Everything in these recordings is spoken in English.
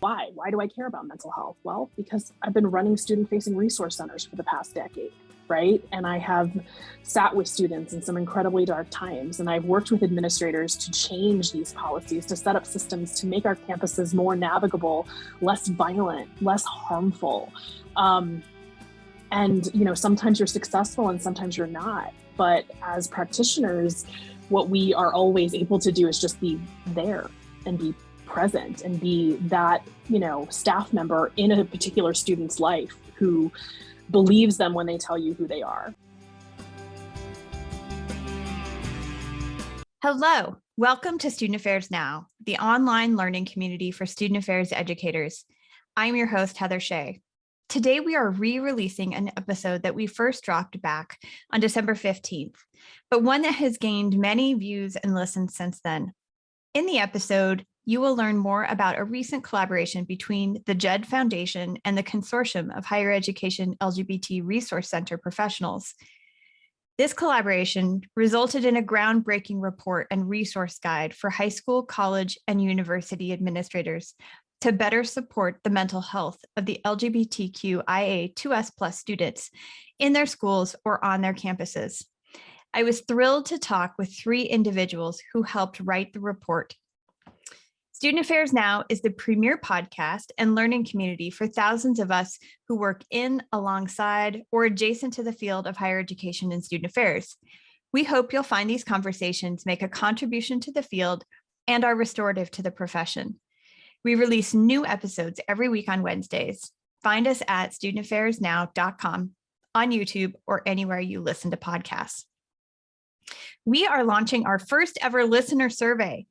Why? Why do I care about mental health? Well, because I've been running student-facing resource centers for the past decade, right? And I have sat with students in some incredibly dark times, and I've worked with administrators to change these policies, to set up systems to make our campuses more navigable, less violent, less harmful. And sometimes you're successful and sometimes you're not. But as practitioners, what we are always able to do is just be there and be present and be that, staff member in a particular student's life who believes them when they tell you who they are. Hello, welcome to Student Affairs Now, the online learning community for student affairs educators. I'm your host, Heather Shea. Today, we are re-releasing an episode that we first dropped back on December 15th, but one that has gained many views and listens since then. In the episode, you will learn more about a recent collaboration between the Jed Foundation and the Consortium of Higher Education LGBT Resource Center professionals. This collaboration resulted in a groundbreaking report and resource guide for high school, college, and university administrators to better support the mental health of the LGBTQIA2S+ students in their schools or on their campuses. I was thrilled to talk with three individuals who helped write the report. Student Affairs Now is the premier podcast and learning community for thousands of us who work in, alongside, or adjacent to the field of higher education and student affairs. We hope you'll find these conversations make a contribution to the field and are restorative to the profession. We release new episodes every week on Wednesdays. Find us at studentaffairsnow.com, on YouTube, or anywhere you listen to podcasts. We are launching our first ever listener survey.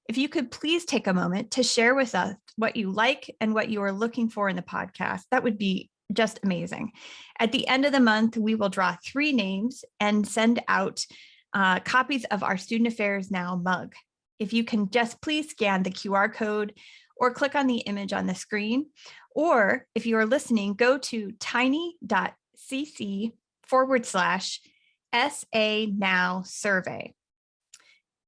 If you could please take a moment to share with us what you like and what you are looking for in the podcast, that would be just amazing. At the end of the month, we will draw 3 names and send out copies of our Student Affairs Now mug. If you can just please scan the QR code or click on the image on the screen, or if you are listening, go to tiny.cc/SA Now survey.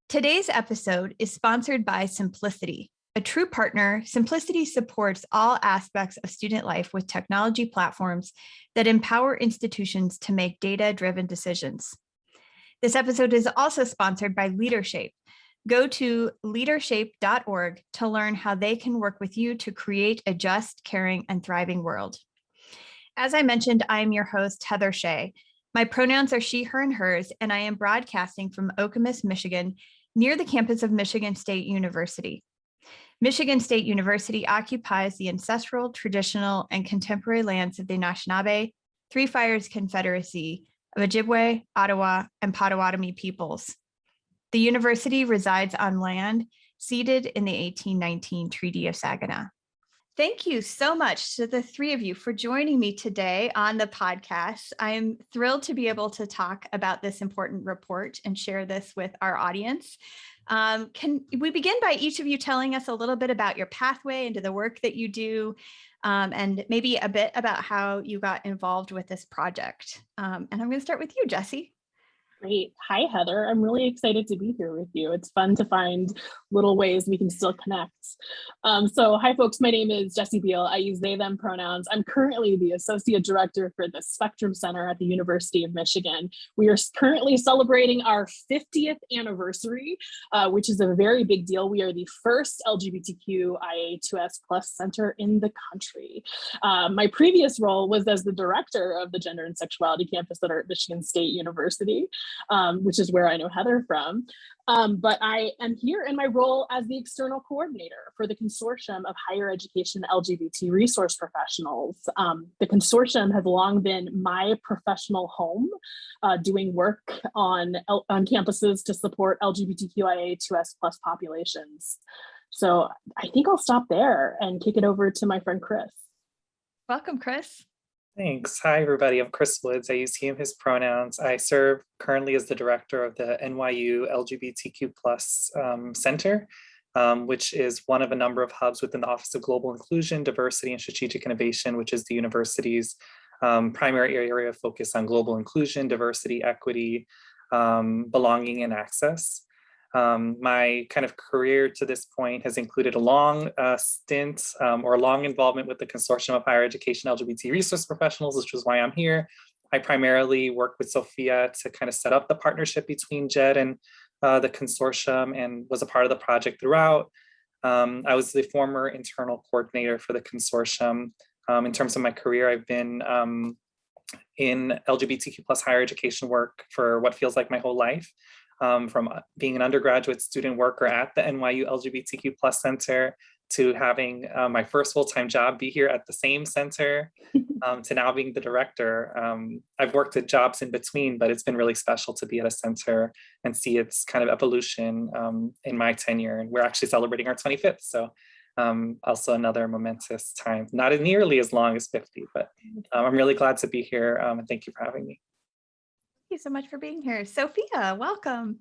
Today's episode is sponsored by Simplicity. A true partner, Simplicity supports all aspects of student life with technology platforms that empower institutions to make data-driven decisions. This episode is also sponsored by LeaderShape. Go to leadershape.org to learn how they can work with you to create a just, caring, and thriving world. As I mentioned, I'm your host, Heather Shea. My pronouns are she, her, and hers, and I am broadcasting from Okemos, Michigan, near the campus of Michigan State University. Michigan State University occupies the ancestral, traditional, and contemporary lands of the Anishinaabe, Three Fires Confederacy of Ojibwe, Ottawa, and Potawatomi peoples. The university resides on land ceded in the 1819 Treaty of Saginaw. Thank you so much to the 3 of you for joining me today on the podcast. I'm thrilled to be able to talk about this important report and share this with our audience. Can we begin by each of you telling us a little bit about your pathway into the work that you do, and maybe a bit about how you got involved with this project? And I'm going to start with you, Jessie. Great. Hi, Heather. I'm really excited to be here with you. It's fun to find little ways we can still connect. So hi, folks. My name is Jessie Beal. I use they, them pronouns. I'm currently the Associate Director for the Spectrum Center at the University of Michigan. We are currently celebrating our 50th anniversary, which is a very big deal. We are the first LGBTQIA2S+ center in the country. My previous role was as the Director of the Gender and Sexuality Campus at Michigan State University. Which is where I know Heather from. But I am here in my role as the external coordinator for the Consortium of Higher Education LGBT Resource Professionals. The Consortium has long been my professional home, doing work on campuses to support LGBTQIA2S+ populations. So I think I'll stop there and kick it over to my friend Chris. Welcome, Chris. Thanks. Hi, everybody. I'm Chris Woods. I use he, him, his pronouns. I serve currently as the director of the NYU LGBTQ+ Center, which is one of a number of hubs within the Office of Global Inclusion, Diversity, and Strategic Innovation, which is the university's primary area of focus on global inclusion, diversity, equity, belonging, and access. My kind of career to this point has included a long stint or long involvement with the Consortium of Higher Education LGBT Resource Professionals, which is why I'm here. I primarily worked with Sophia to kind of set up the partnership between Jed and the consortium and was a part of the project throughout. I was the former internal coordinator for the consortium. In terms of my career, I've been in LGBTQ plus higher education work for what feels like my whole life. From being an undergraduate student worker at the NYU LGBTQ plus center to having my first full-time job be here at the same center to now being the director. I've worked at jobs in between, but it's been really special to be at a center and see its kind of evolution in my tenure. And we're actually celebrating our 25th. So also another momentous time, not nearly as long as 50, but I'm really glad to be here. And thank you for having me. Thank you so much for being here. Sophia, welcome.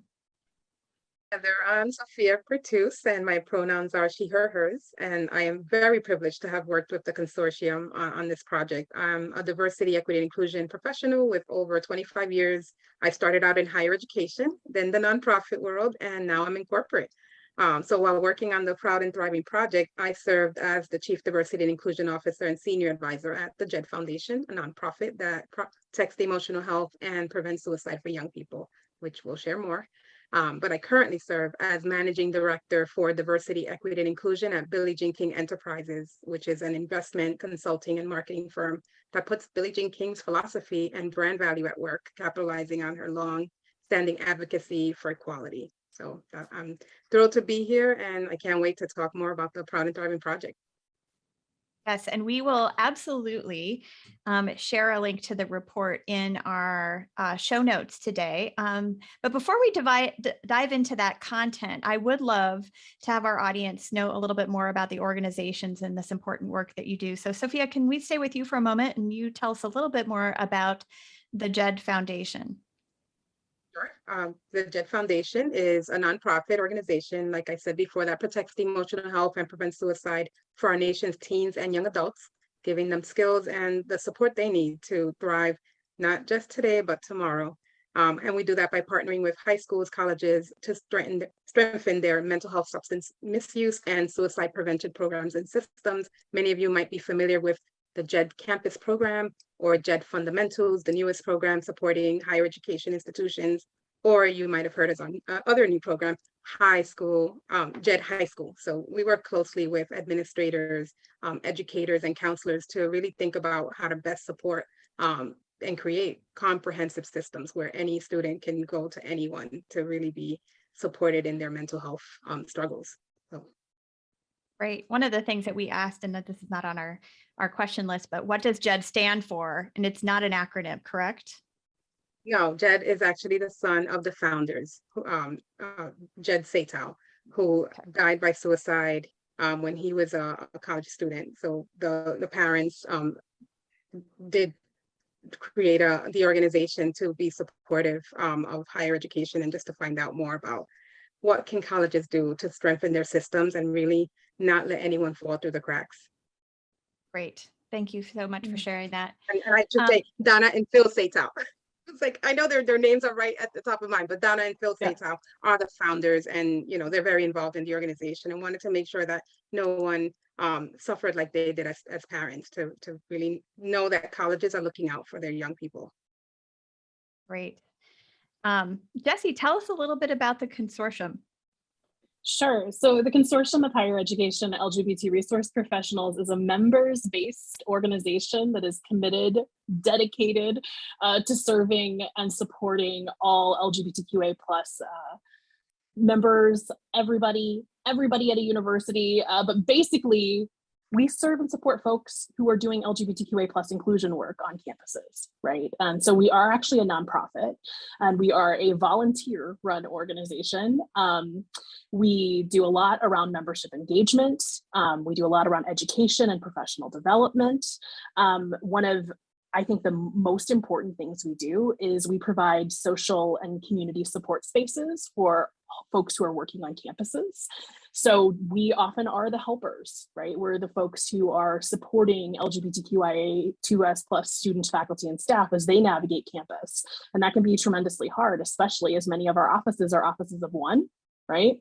Heather, I'm Sofia Pertuz, and my pronouns are she, her, hers, and I am very privileged to have worked with the consortium on this project. I'm a diversity, equity, and inclusion professional with over 25 years. I started out in higher education, then the nonprofit world, and now I'm in corporate. So while working on the Proud and Thriving project, I served as the Chief Diversity and Inclusion Officer and Senior Advisor at the Jed Foundation, a nonprofit that protects the emotional health and prevents suicide for young people, which we'll share more. But I currently serve as Managing Director for Diversity, Equity, and Inclusion at Billie Jean King Enterprises, which is an investment, consulting, and marketing firm that puts Billie Jean King's philosophy and brand value at work, capitalizing on her long-standing advocacy for equality. So I'm thrilled to be here, and I can't wait to talk more about the Proud and Thriving project. Yes, and we will absolutely share a link to the report in our show notes today. But before we dive into that content, I would love to have our audience know a little bit more about the organizations and this important work that you do. So Sophia, can we stay with you for a moment and you tell us a little bit more about the Jed Foundation? Sure. The Jed Foundation is a nonprofit organization, like I said before, that protects the emotional health and prevents suicide for our nation's teens and young adults, giving them skills and the support they need to thrive, not just today, but tomorrow. And we do that by partnering with high schools, colleges to strengthen their mental health, substance misuse, and suicide prevention programs and systems. Many of you might be familiar with the Jed Campus program or Jed Fundamentals, the newest program supporting higher education institutions, or you might have heard us on other new program, high school, Jed High School. So we work closely with administrators, educators, and counselors to really think about how to best support and create comprehensive systems where any student can go to anyone to really be supported in their mental health struggles. So. Right. One of the things that we asked, and that this is not on our question list, but what does Jed stand for? And it's not an acronym, correct? No, Jed is actually the son of the founders, Jed Satow, who died by suicide when he was a college student. So the parents did create the organization to be supportive of higher education and just to find out more about what can colleges do to strengthen their systems and really not let anyone fall through the cracks. Great. Thank you so much for sharing that. And I should say Donna and Phil Satow. It's like, I know their names are right at the top of mine, but Donna and Phil Satow are the founders, and they're very involved in the organization and wanted to make sure that no one suffered like they did as parents, to really know that colleges are looking out for their young people. Great. Jessie, tell us a little bit about the consortium. Sure. So the Consortium of Higher Education LGBT Resource Professionals is a members-based organization that is committed, dedicated to serving and supporting all LGBTQA plus members, everybody at a university. But basically, we serve and support folks who are doing LGBTQA plus inclusion work on campuses, right? And so we are actually a nonprofit, and we are a volunteer-run organization. We do a lot around membership engagement. We do a lot around education and professional development. One of, I think, the most important things we do is we provide social and community support spaces for folks who are working on campuses. So we often are the helpers, right? We're the folks who are supporting LGBTQIA2S plus students, faculty, and staff as they navigate campus. And that can be tremendously hard, especially as many of our offices are offices of one. right?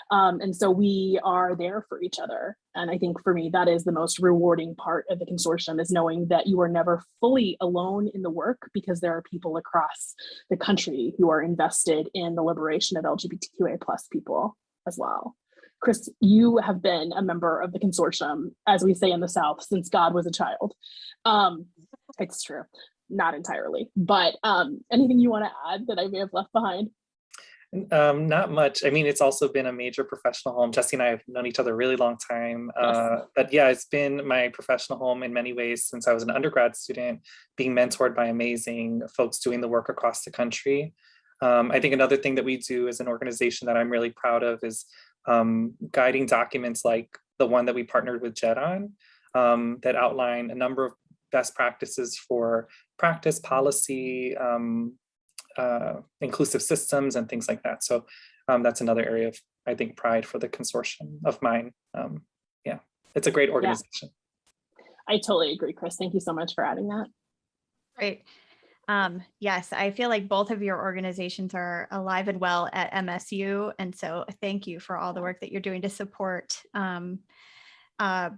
And so we are there for each other. And I think for me, that is the most rewarding part of the consortium, is knowing that you are never fully alone in the work, because there are people across the country who are invested in the liberation of LGBTQA+ people as well. Chris, you have been a member of the consortium, as we say in the South, since God was a child. It's true, not entirely, but anything you want to add that I may have left behind? Not much. I mean, it's also been a major professional home. Jesse and I have known each other a really long time. Yes. But yeah, it's been my professional home in many ways since I was an undergrad student, being mentored by amazing folks doing the work across the country. I think another thing that we do as an organization that I'm really proud of is guiding documents like the one that we partnered with Jed on, that outline a number of best practices for practice, policy, inclusive systems and things like that. So that's another area of, I think, pride for the consortium of mine. Yeah, it's a great organization. Yeah. I totally agree, Chris. Thank you so much for adding that. Great. Yes, I feel like both of your organizations are alive and well at MSU. And so thank you for all the work that you're doing to support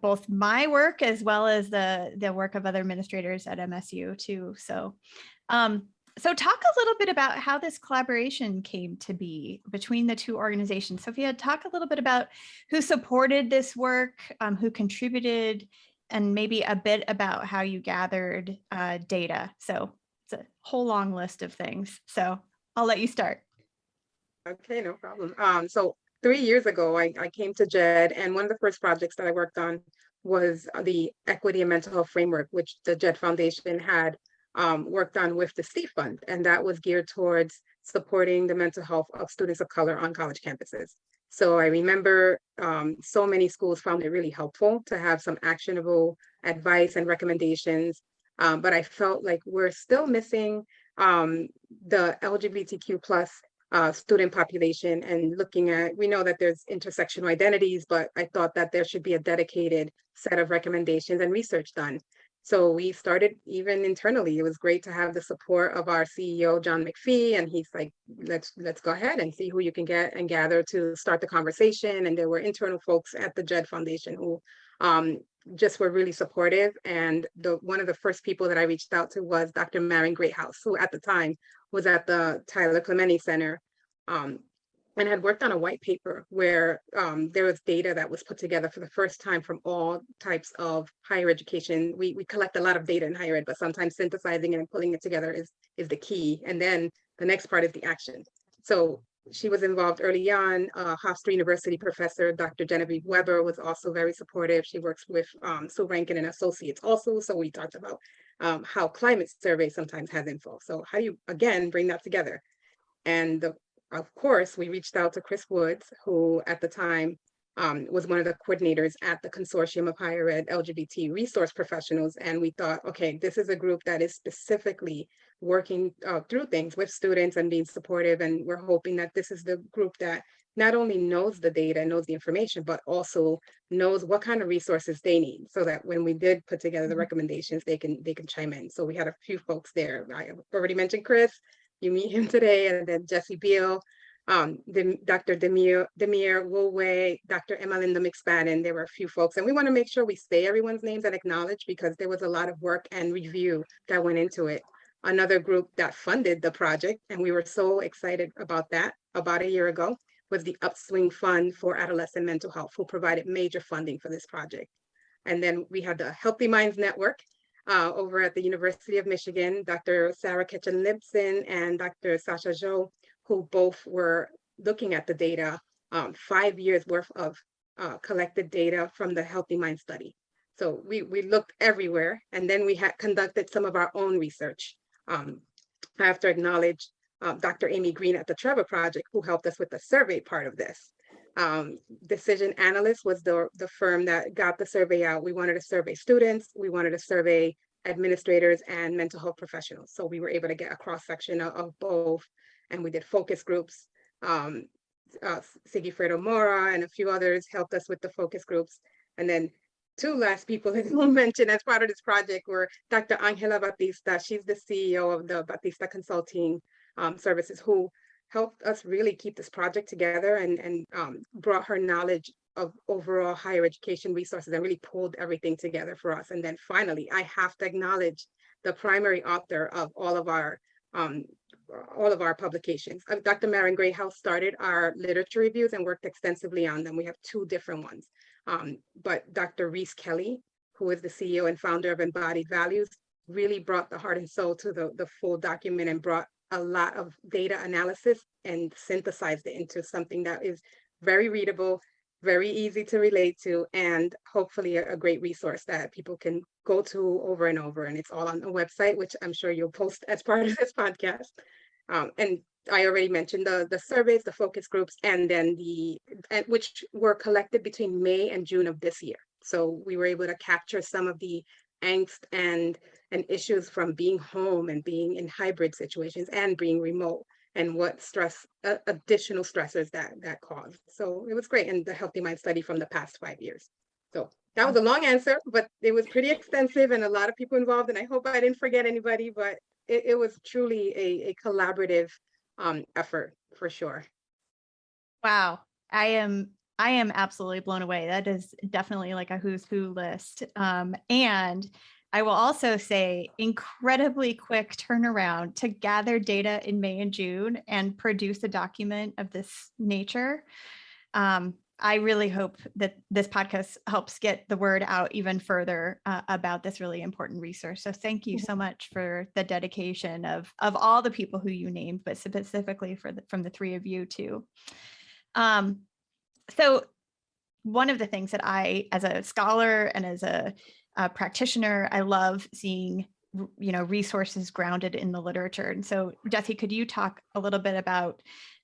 both my work as well as the work of other administrators at MSU too. So talk a little bit about how this collaboration came to be between the two organizations. Sophia, talk a little bit about who supported this work, who contributed, and maybe a bit about how you gathered data. So it's a whole long list of things. So I'll let you start. Okay, no problem. So 3 years ago, I came to Jed, and one of the first projects that I worked on was the Equity and Mental Health Framework, which the Jed Foundation had worked on with the STEEP Fund, and that was geared towards supporting the mental health of students of color on college campuses. So I remember so many schools found it really helpful to have some actionable advice and recommendations, but I felt like we're still missing the LGBTQ plus student population, and looking at, we know that there's intersectional identities, but I thought that there should be a dedicated set of recommendations and research done. So we started even internally. It was great to have the support of our CEO, John McPhee, and he's like, let's go ahead and see who you can get and gather to start the conversation. And there were internal folks at the Jed Foundation who just were really supportive. And one of the first people that I reached out to was Dr. Marion Greathouse, who at the time was at the Tyler Clementi Center, and had worked on a white paper where there was data that was put together for the first time from all types of higher education. We collect a lot of data in higher ed, but sometimes synthesizing it and pulling it together is the key. And then the next part is the action. So she was involved early on. Hofstra University professor, Dr. Genevieve Weber, was also very supportive. She works with Sue Rankin and Associates also. So we talked about how climate survey sometimes has info. So how do you, again, bring that together? And of course, we reached out to Chris Woods, who at the time was one of the coordinators at the Consortium of Higher Ed LGBT Resource Professionals. And we thought, okay, this is a group that is specifically working through things with students and being supportive. And we're hoping that this is the group that not only knows the data, knows the information, but also knows what kind of resources they need, so that when we did put together the recommendations, they can chime in. So we had a few folks there. I already mentioned Chris. You meet him today, and then Jesse Beal, Dr. Demir Woolway, Dr. Emma Linda McSpadden. There were a few folks, and we want to make sure we say everyone's names and acknowledge, because there was a lot of work and review that went into it. Another group that funded the project, and we were so excited about that about a year ago, was the Upswing Fund for Adolescent Mental Health, who provided major funding for this project. And then we had the Healthy Minds Network, over at the University of Michigan, Dr. Sarah Ketchen-Libson and Dr. Sasha Zhou, who both were looking at the data, 5 years worth of collected data from the Healthy Mind study. So we looked everywhere, and then we had conducted some of our own research. I have to acknowledge Dr. Amy Green at the Trevor Project, who helped us with the survey part of this. Decision Analyst was the firm that got the survey out. We wanted to survey students, we wanted to survey administrators and mental health professionals. So we were able to get a cross-section of both, and we did focus groups. Sigifredo Mora and a few others helped us with the focus groups. And then two last people that we'll mention as part of this project were Dr. Angela Batista. She's the CEO of the Batista Consulting Services, who helped us really keep this project together and brought her knowledge of overall higher education resources and really pulled everything together for us. And then finally, I have to acknowledge the primary author of all of our publications. Dr. Maren Greathouse started our literature reviews and worked extensively on them. We have 2 different ones. But Dr. Reese Kelly, who is the CEO and founder of Embodied Values, really brought the heart and soul to the full document and brought a lot of data analysis and synthesized it into something that is very readable, very easy to relate to, and hopefully a great resource that people can go to over and over. And it's all on the website, which I'm sure you'll post as part of this podcast. And I already mentioned the surveys, the focus groups, and then which were collected between May and June of this year. So we were able to capture some of the angst and issues from being home and being in hybrid situations and being remote, and what additional stressors that caused. So it was great. And the Healthy Mind study from the past 5 years. So that was a long answer, but it was pretty extensive and a lot of people involved. And I hope I didn't forget anybody, but it was truly a collaborative effort for sure. Wow. I am absolutely blown away. That is definitely like a who's who list. And I will also say incredibly quick turnaround to gather data in May and June and produce a document of this nature. I really hope that this podcast helps get the word out even further about this really important resource. So thank you so much for the dedication of all the people who you named, but specifically from the 3 of you too. So one of the things that I, as a scholar and as a practitioner, I love seeing, resources grounded in the literature. And so, Jessie, could you talk a little bit about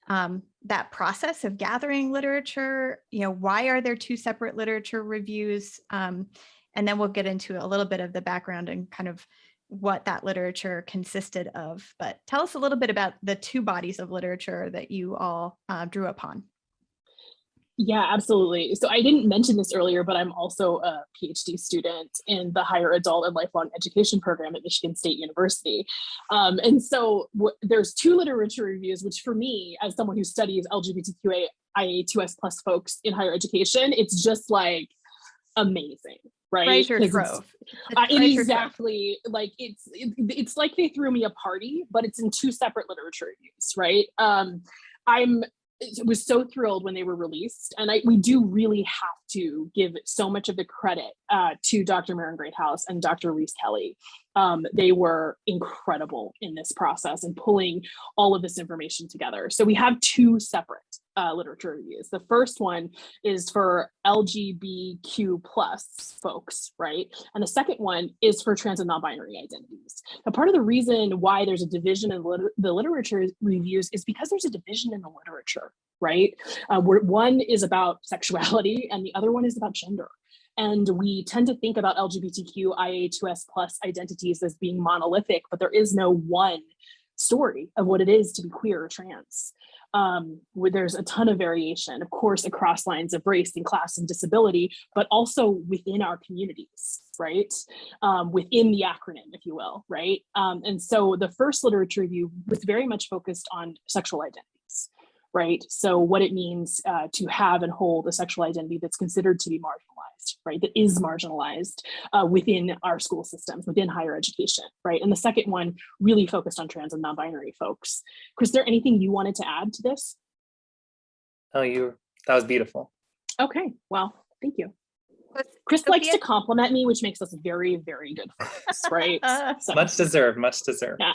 that process of gathering literature? Why are there 2 separate literature reviews? And then we'll get into a little bit of the background and kind of what that literature consisted of. But tell us a little bit about the 2 bodies of literature that you all drew upon. Yeah, absolutely. So I didn't mention this earlier, but I'm also a PhD student in the Higher Adult and Lifelong Education program at Michigan State University. And so there's 2 literature reviews, which for me, as someone who studies LGBTQIA2S plus folks in higher education, it's just like amazing, right? Treasure trove. Exactly. Like it's like they threw me a party, but it's in 2 separate literature reviews, right? I was so thrilled when they were released, and we do really have to give so much of the credit to Dr. Maren Greathouse and Dr. Reese Kelly. They were incredible in this process and pulling all of this information together. So we have 2 separate literature reviews. The first one is for LGBTQ plus folks, right? And the second one is for trans and non-binary identities. Now, part of the reason why there's a division in the literature reviews is because there's a division in the literature, right? Where one is about sexuality and the other one is about gender. And we tend to think about LGBTQIA2S plus identities as being monolithic, but there is no one story of what it is to be queer or trans. Where there's a ton of variation, of course, across lines of race and class and disability, but also within our communities, right? Within the acronym, if you will, right? And so the first literature review was very much focused on sexual identities, right? So what it means to have and hold a sexual identity that's considered to be marginalized, right? That is marginalized within our school systems, within higher education, right? And the second one really focused on trans and non-binary folks. Chris, is there anything you wanted to add to this? Oh, that was beautiful. Okay, well, thank you. Chris likes to compliment me, which makes us very, very good friends, right? So. Much deserved, much deserved. Yeah.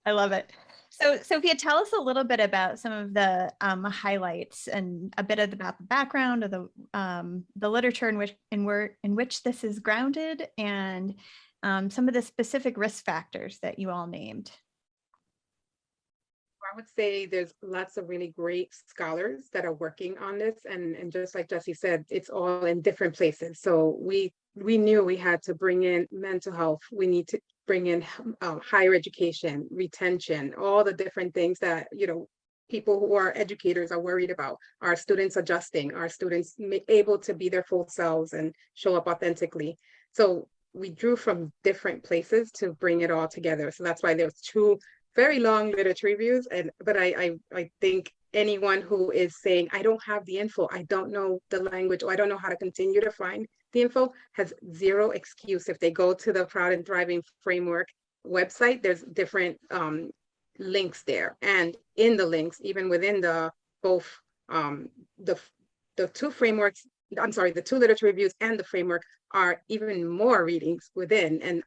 I love it. So Sophia, tell us a little bit about some of the highlights and a bit about the background of the literature in which this is grounded, and some of the specific risk factors that you all named. I would say there's lots of really great scholars that are working on this, and just like Jessie said, it's all in different places. So we knew we had to bring in mental health. We need to bring in higher education, retention, all the different things that, people who are educators are worried about. Our students adjusting, our students able to be their full selves and show up authentically. So we drew from different places to bring it all together. So that's why there's 2 very long literature reviews, but I think anyone who is saying, I don't have the info, I don't know the language, or I don't know how to continue to find the info, has zero excuse. If they go to the Proud and Thriving Framework website, there's different links there. And in the links, even within the both the two frameworks, I'm sorry, the two literature reviews and the framework are even more readings within, and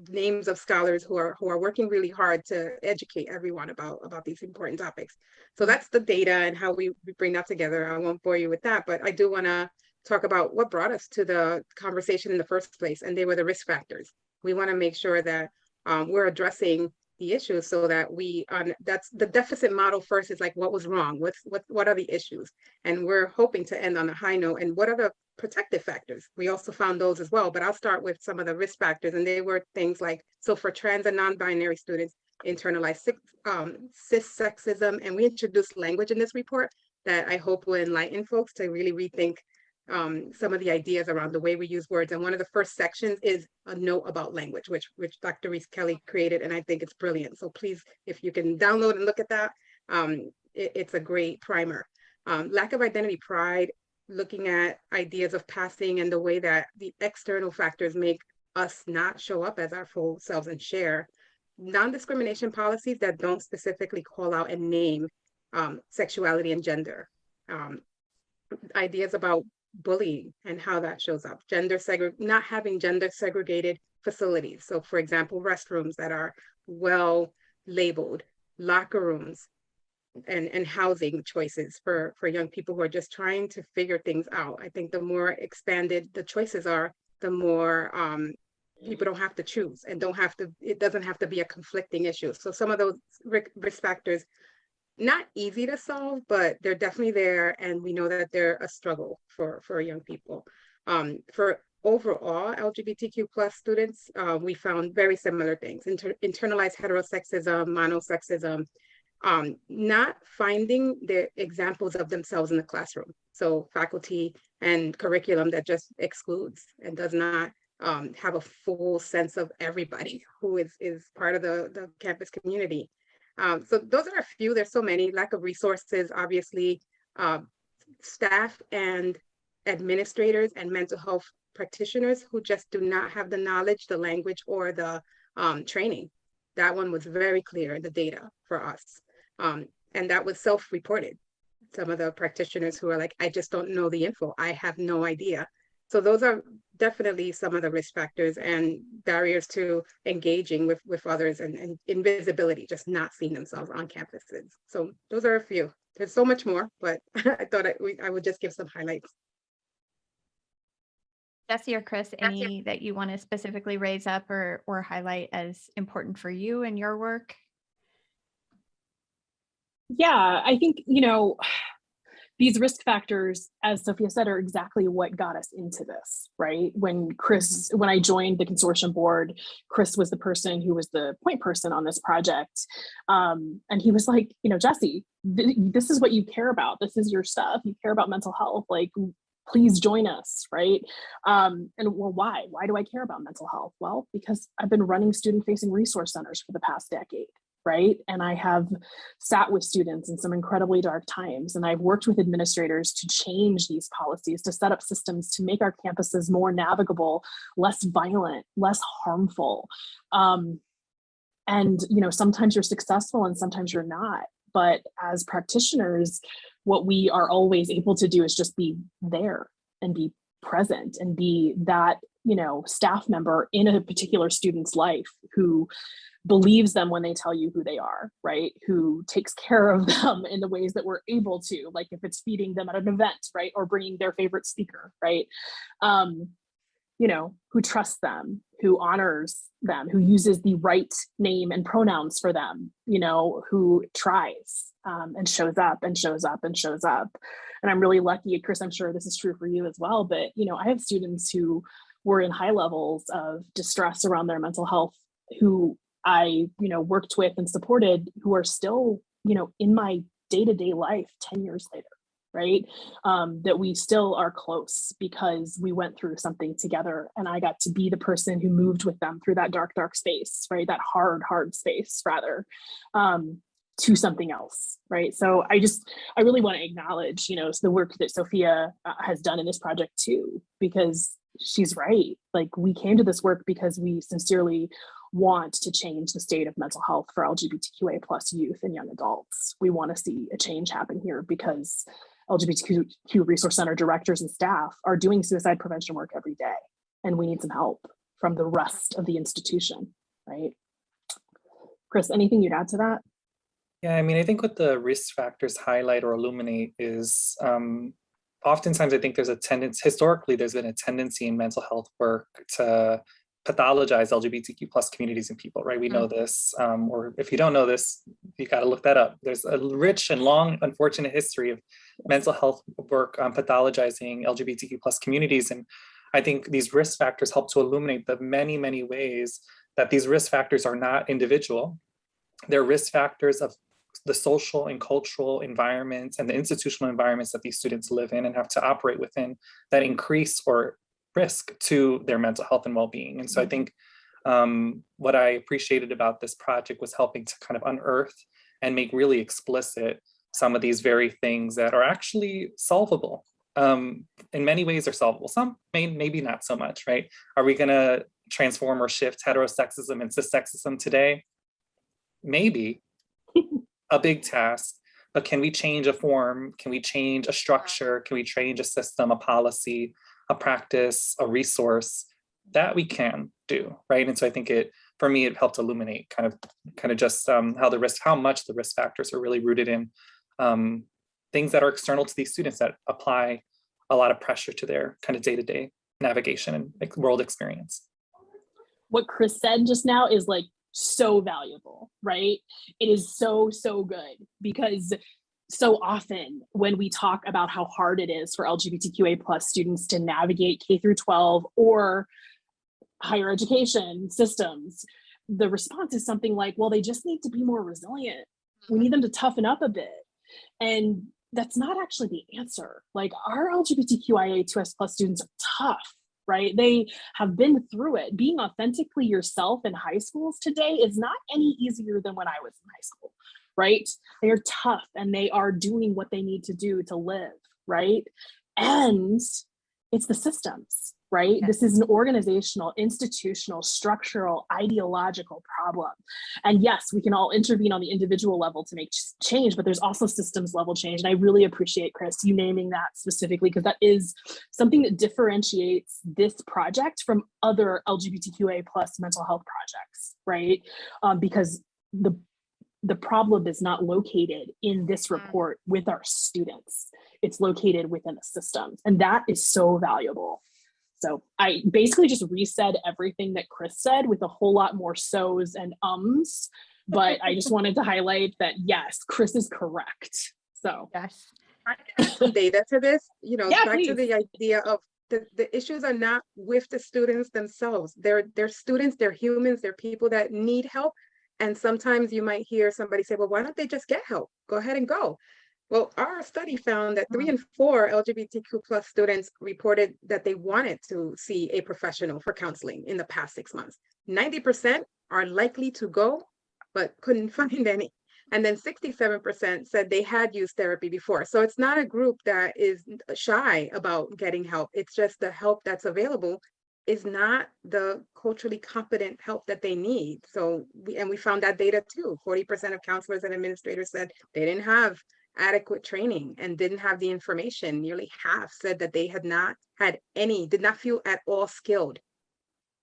names of scholars who are working really hard to educate everyone about these important topics. So that's the data and how we bring that together. I won't bore you with that, but I do want to talk about what brought us to the conversation in the first place, and they were the risk factors. We want to make sure that we're addressing the issues so that that's the deficit model first is like, what was wrong? What are the issues? And we're hoping to end on a high note. And what are the protective factors? We also found those as well, but I'll start with some of the risk factors. And they were things like, so for trans and non-binary students, internalized cis sexism. And we introduced language in this report that I hope will enlighten folks to really rethink some of the ideas around the way we use words. And one of the first sections is a note about language, which Dr. Reese Kelly created, and I think it's brilliant. So please, if you can download and look at that, it's a great primer. Lack of identity pride, looking at ideas of passing and the way that the external factors make us not show up as our full selves and share. Non-discrimination policies that don't specifically call out and name sexuality and gender. Ideas about bullying and how that shows up, not having gender segregated facilities. So for example, restrooms that are well labeled, locker rooms, and housing choices for young people who are just trying to figure things out. I think the more expanded the choices are, the more people don't have to choose and it doesn't have to be a conflicting issue. So some of those risk factors, not easy to solve, but they're definitely there. And we know that they're a struggle for young people. For overall LGBTQ plus students, we found very similar things: internalized heterosexism, monosexism, not finding the examples of themselves in the classroom. So faculty and curriculum that just excludes and does not have a full sense of everybody who is part of the campus community. So those are a few. There's so many. Lack of resources, obviously, staff and administrators and mental health practitioners who just do not have the knowledge, the language, or the training. That one was very clear in the data for us. And that was self-reported. Some of the practitioners who are like, I just don't know the info. I have no idea. So those are definitely some of the risk factors and barriers to engaging with others, and invisibility, just not seeing themselves on campuses. So those are a few. There's so much more, but I thought I would just give some highlights. Jessie or Chris, any that you want to specifically raise up or highlight as important for you and your work? Yeah, I think, these risk factors, as Sophia said, are exactly what got us into this, right? When I joined the consortium board, Chris was the person who was the point person on this project. And he was like, Jessie, this is what you care about. This is your stuff. You care about mental health. Like, please join us, right? And well, why? Why do I care about mental health? Well, because I've been running student-facing resource centers for the past decade. Right. And I have sat with students in some incredibly dark times, and I've worked with administrators to change these policies, to set up systems to make our campuses more navigable, less violent, less harmful. And, sometimes you're successful and sometimes you're not. But as practitioners, what we are always able to do is just be there and be present and be that, staff member in a particular student's life who believes them when they tell you who they are, right? Who takes care of them in the ways that we're able to, like if it's feeding them at an event, right? Or bringing their favorite speaker, right? Who trusts them, who honors them, who uses the right name and pronouns for them, who tries and shows up and shows up and shows up. And I'm really lucky, Chris, I'm sure this is true for you as well, but, I have students who were in high levels of distress around their mental health, who I, worked with and supported, who are still, in my day-to-day life 10 years later, right? That we still are close because we went through something together, and I got to be the person who moved with them through that dark, dark space, right? That hard space rather, to something else, right? So I really want to acknowledge, the work that Sophia has done in this project too, because she's right. Like, we came to this work because we sincerely want to change the state of mental health for LGBTQA plus youth and young adults. We want to see a change happen here because LGBTQ Resource Center directors and staff are doing suicide prevention work every day, and we need some help from the rest of the institution, right? Chris, anything you'd add to that? Yeah, I mean, I think what the risk factors highlight or illuminate is oftentimes I think there's a tendency, historically, there's been a tendency in mental health work to pathologize LGBTQ plus communities and people, right? We know this, or if you don't know this, you got to look that up. There's a rich and long, unfortunate history of mental health work pathologizing LGBTQ plus communities. And I think these risk factors help to illuminate the many, many ways that these risk factors are not individual. They're risk factors of the social and cultural environments and the institutional environments that these students live in and have to operate within that increase or risk to their mental health and well-being. And so I think what I appreciated about this project was helping to kind of unearth and make really explicit some of these very things that are actually solvable. In many ways are solvable. Some maybe not so much, right? Are we going to transform or shift heterosexism and cissexism today? Maybe. A big task, but can we change a form? Can we change a structure? Can we change a system, a policy, a practice, a resource? That we can do, right? And so I think for me, it helped illuminate kind of just how much the risk factors are really rooted in things that are external to these students that apply a lot of pressure to their kind of day-to-day navigation and world experience. What Chris said just now is like so valuable, right? It is so good, because so often when we talk about how hard it is for LGBTQA plus students to navigate K through 12 or higher education systems, the response is something like, well, they just need to be more resilient. We need them to toughen up a bit. And that's not actually the answer. Like, our LGBTQIA2S plus students are tough, right? They have been through it. Being authentically yourself in high schools today is not any easier than when I was in high school, right? They are tough and they are doing what they need to do to live, right? And it's the systems, right? This is an organizational, institutional, structural, ideological problem. And yes, we can all intervene on the individual level to make change, but there's also systems level change. And I really appreciate, Chris, you naming that specifically, because that is something that differentiates this project from other LGBTQA plus mental health projects, right? Because the problem is not located in this report with our students. It's located within the systems. And that is so valuable. So I basically just resaid everything that Chris said with a whole lot more so's and ums, but I just wanted to highlight that, yes, Chris is correct. So Yes. I can add some data to this, Yeah, back please. to the idea of the issues are not with the students themselves. They're students, they're humans, they're people that need help. And sometimes you might hear somebody say, well, why don't they just get help? Go ahead and go. Well, our study found that 3 in 4 LGBTQ plus students reported that they wanted to see a professional for counseling in the past 6 months. 90% are likely to go, but couldn't find any. And then 67% said they had used therapy before. So it's not a group that is shy about getting help. It's just the help that's available is not the culturally competent help that they need. So we found that data too. 40% of counselors and administrators said they didn't have adequate training and didn't have the information. Nearly half said that they did not feel at all skilled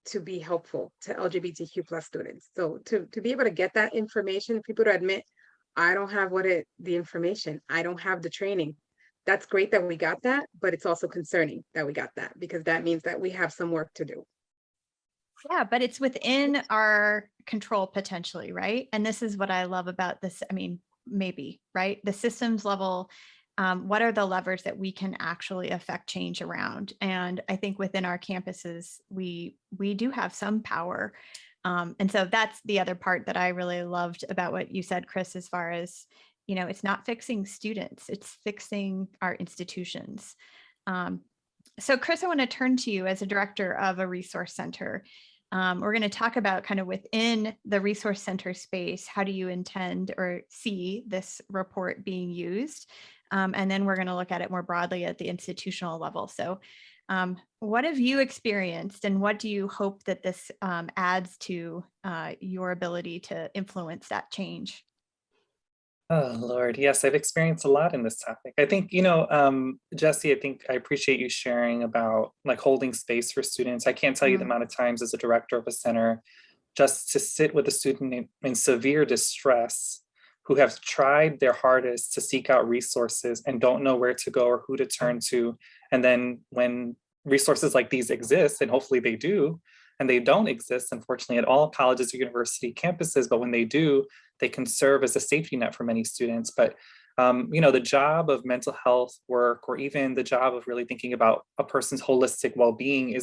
to be helpful to LGBTQ plus students. So to be able to get that information, people to admit, I don't have the information, I don't have the training. That's great that we got that, but it's also concerning that we got that, because that means that we have some work to do. Yeah, but it's within our control potentially, right? And this is what I love about this. I mean, maybe, right? The systems level, what are the levers that we can actually affect change around? And I think within our campuses, we do have some power. And so that's the other part that I really loved about what you said, Chris, as far as it's not fixing students, it's fixing our institutions. So Chris, I want to turn to you as a director of a resource center. We're going to talk about kind of within the resource center space, how do you intend or see this report being used? And then we're going to look at it more broadly at the institutional level. So what have you experienced and what do you hope that this adds to your ability to influence that change? Oh, Lord. Yes, I've experienced a lot in this topic. I think, Jesse, I think I appreciate you sharing about like holding space for students. I can't tell you the amount of times as a director of a center, just to sit with a student in severe distress who have tried their hardest to seek out resources and don't know where to go or who to turn to. And then when resources like these exist, and hopefully they do, and they don't exist, unfortunately, at all colleges or university campuses, but when they do, they can serve as a safety net for many students. But the job of mental health work, or even the job of really thinking about a person's holistic well-being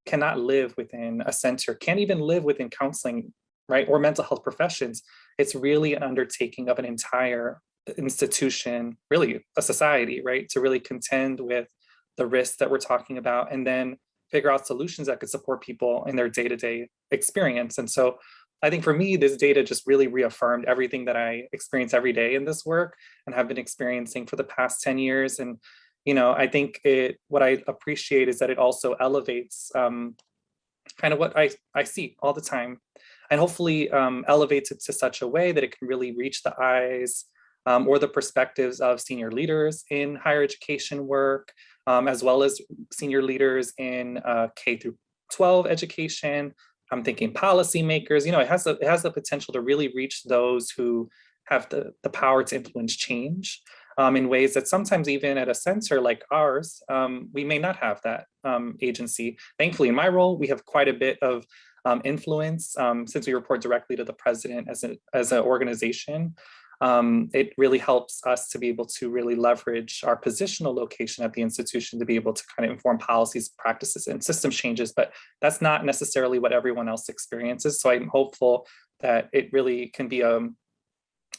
cannot live within a center, can't even live within counseling, right? Or mental health professions. It's really an undertaking of an entire institution, really a society, right? To really contend with the risks that we're talking about and then figure out solutions that could support people in their day-to-day experience. And so I think for me, this data just really reaffirmed everything that I experience every day in this work and have been experiencing for the past 10 years. And, I think what I appreciate is that it also elevates kind of what I see all the time, and hopefully elevates it to such a way that it can really reach the eyes or the perspectives of senior leaders in higher education work, as well as senior leaders in K through 12 education. I'm thinking policymakers. It has the potential to really reach those who have the power to influence change in ways that sometimes even at a center like ours, we may not have that agency. Thankfully, in my role, we have quite a bit of influence since we report directly to the president as an organization. It really helps us to be able to really leverage our positional location at the institution to be able to kind of inform policies, practices, and system changes, but that's not necessarily what everyone else experiences. So I'm hopeful that it really can be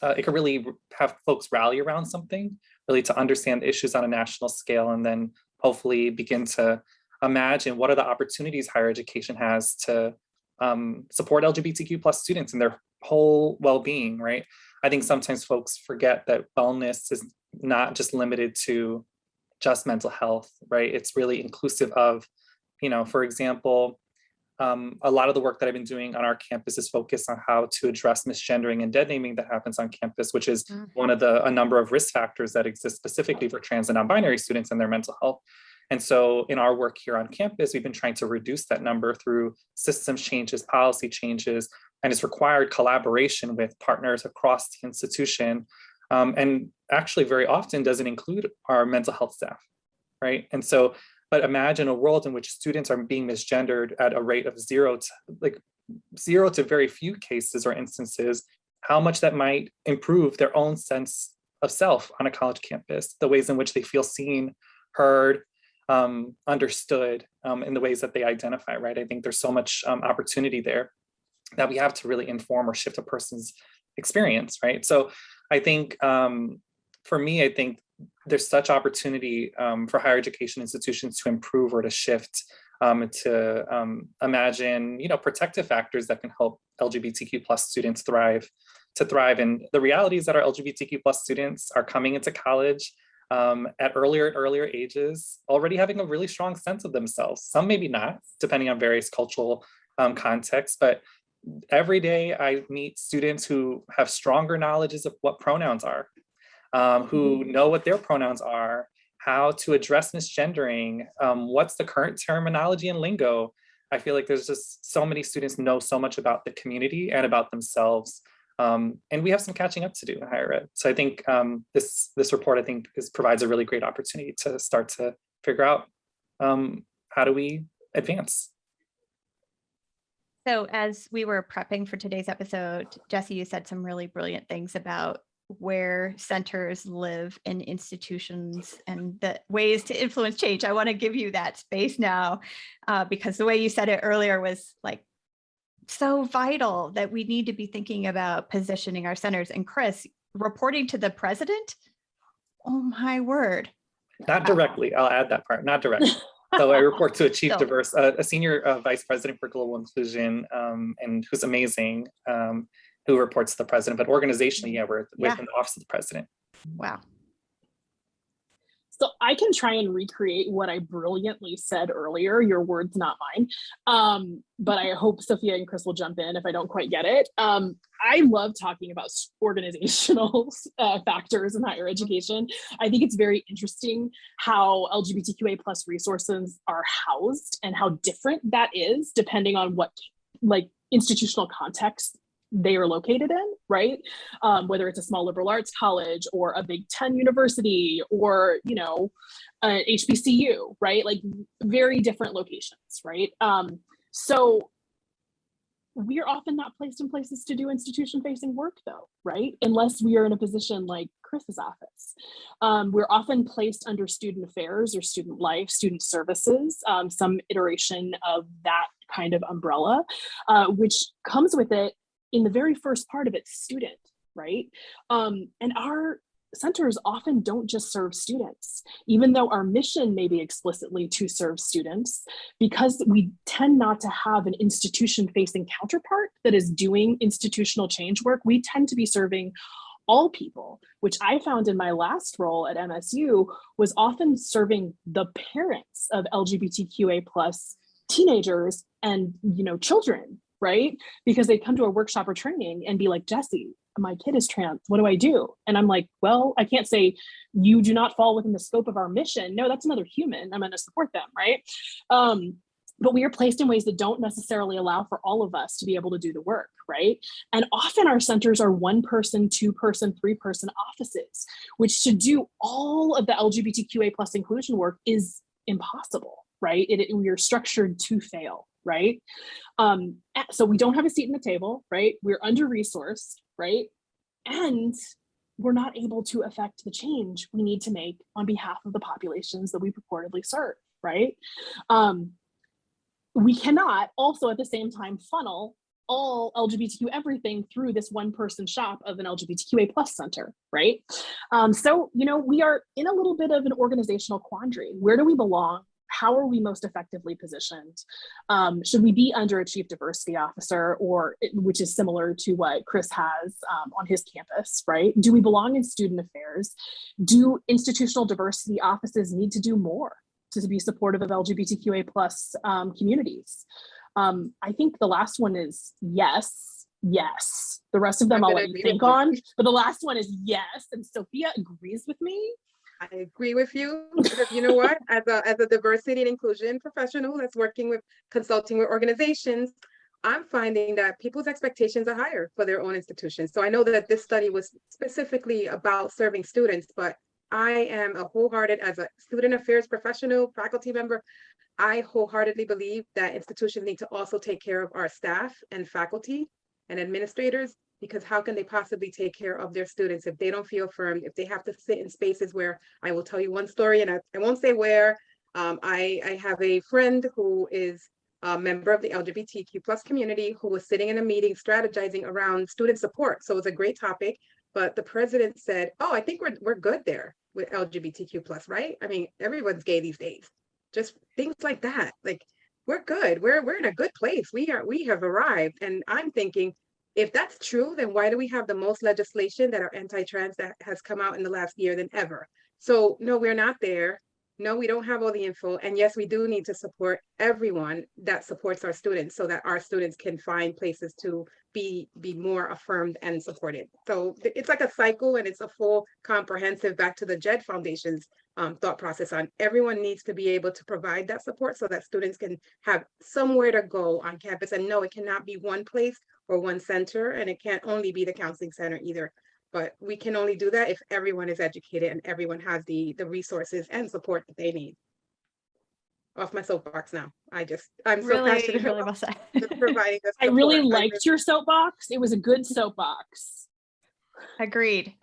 it can really have folks rally around something, really to understand the issues on a national scale, and then hopefully begin to imagine what are the opportunities higher education has to support LGBTQ plus students in their whole well-being, right? I think sometimes folks forget that wellness is not just limited to just mental health, right? It's really inclusive of, for example, a lot of the work that I've been doing on our campus is focused on how to address misgendering and dead naming that happens on campus, which is one of a number of risk factors that exist specifically for trans and non-binary students and their mental health. And so in our work here on campus, we've been trying to reduce that number through systems changes, policy changes, and it's required collaboration with partners across the institution. And actually very often doesn't include our mental health staff, right? And so, but imagine a world in which students are being misgendered at a rate of zero to very few cases or instances, how much that might improve their own sense of self on a college campus, the ways in which they feel seen, heard, understood in the ways that they identify, right? I think there's so much opportunity there that we have to really inform or shift a person's experience, right? So I think for me, I think there's such opportunity for higher education institutions to improve or to shift, to imagine, protective factors that can help LGBTQ plus students thrive. And the reality is that our LGBTQ plus students are coming into college at earlier and earlier ages, already having a really strong sense of themselves. Some maybe not, depending on various cultural contexts, but every day I meet students who have stronger knowledges of what pronouns are, who know what their pronouns are, how to address misgendering, what's the current terminology and lingo. I feel like there's just so many students know so much about the community and about themselves. And we have some catching up to do in higher ed. So I think this report, I think, provides a really great opportunity to start to figure out how do we advance. So as we were prepping for today's episode, Jesse, you said some really brilliant things about where centers live in institutions and the ways to influence change. I want to give you that space now because the way you said it earlier was like so vital that we need to be thinking about positioning our centers. And Chris, reporting to the president? Oh my word. Not directly. I'll add that part. Not directly. So I report to a senior vice president for global inclusion, and who's amazing, who reports to the president. But organizationally, we're within the office of the president. Wow. So I can try and recreate what I brilliantly said earlier. Your words, not mine. But I hope Sophia and Chris will jump in if I don't quite get it. I love talking about organizational factors in higher education. I think it's very interesting how LGBTQA plus resources are housed and how different that is depending on what institutional context they are located in, right? Whether it's a small liberal arts college or a Big 10 university or, an HBCU, right? Like very different locations, right? So we are often not placed in places to do institution-facing work though, right? Unless we are in a position like Chris's office. We're often placed under student affairs or student life, student services, some iteration of that kind of umbrella, which comes with it in the very first part of it, student, right? And our centers often don't just serve students, even though our mission may be explicitly to serve students, because we tend not to have an institution-facing counterpart that is doing institutional change work. We tend to be serving all people, which I found in my last role at MSU was often serving the parents of LGBTQA plus teenagers and children, right? Because they come to a workshop or training and be like, Jessie, my kid is trans, what do I do? And I'm like, well, I can't say you do not fall within the scope of our mission. No, that's another human. I'm going to support them, right? But we are placed in ways that don't necessarily allow for all of us to be able to do the work, right? And often our centers are 1-person, 2-person, 3-person offices, which to do all of the LGBTQA plus inclusion work is impossible, right? We are structured to fail, right? So we don't have a seat in the table, right? We're under-resourced, right? And we're not able to affect the change we need to make on behalf of the populations that we purportedly serve, right? We cannot also at the same time funnel all LGBTQ everything through this 1-person shop of an LGBTQA plus center, right? So, we are in a little bit of an organizational quandary. Where do we belong? How are we most effectively positioned? Should we be under a chief diversity officer, which is similar to what Chris has on his campus, right? Do we belong in student affairs? Do institutional diversity offices need to do more to be supportive of LGBTQA plus communities? I think the last one is yes. The rest of them I'll let you think on, but the last one is yes. And Sophia agrees with me. I agree with you because you know what, as a diversity and inclusion professional that's working with consulting with organizations, I'm finding that people's expectations are higher for their own institutions. So I know that this study was specifically about serving students, but I am as a student affairs professional, faculty member, I wholeheartedly believe that institutions need to also take care of our staff and faculty and administrators, because how can they possibly take care of their students if they don't feel affirmed, if they have to sit in spaces where, I will tell you one story and I won't say where. I have a friend who is a member of the LGBTQ plus community who was sitting in a meeting strategizing around student support. So it was a great topic, but the president said, oh, I think we're good there with LGBTQ plus, right? I mean, everyone's gay these days. Just things like that. Like, we're good. We're in a good place. We have arrived. And I'm thinking, if that's true, then why do we have the most legislation that are anti-trans that has come out in the last year than ever? So no, we're not there. No, we don't have all the info. And yes, we do need to support everyone that supports our students so that our students can find places to be more affirmed and supported. So it's like a cycle, and it's a full comprehensive back to the Jed Foundation's thought process on everyone needs to be able to provide that support so that students can have somewhere to go on campus. And no, it cannot be one place or one center, and it can't only be the counseling center either. But we can only do that if everyone is educated and everyone has the resources and support that they need. Off my soapbox now. I'm so passionate really about well providing this. I really liked your soapbox. It was a good soapbox. Agreed.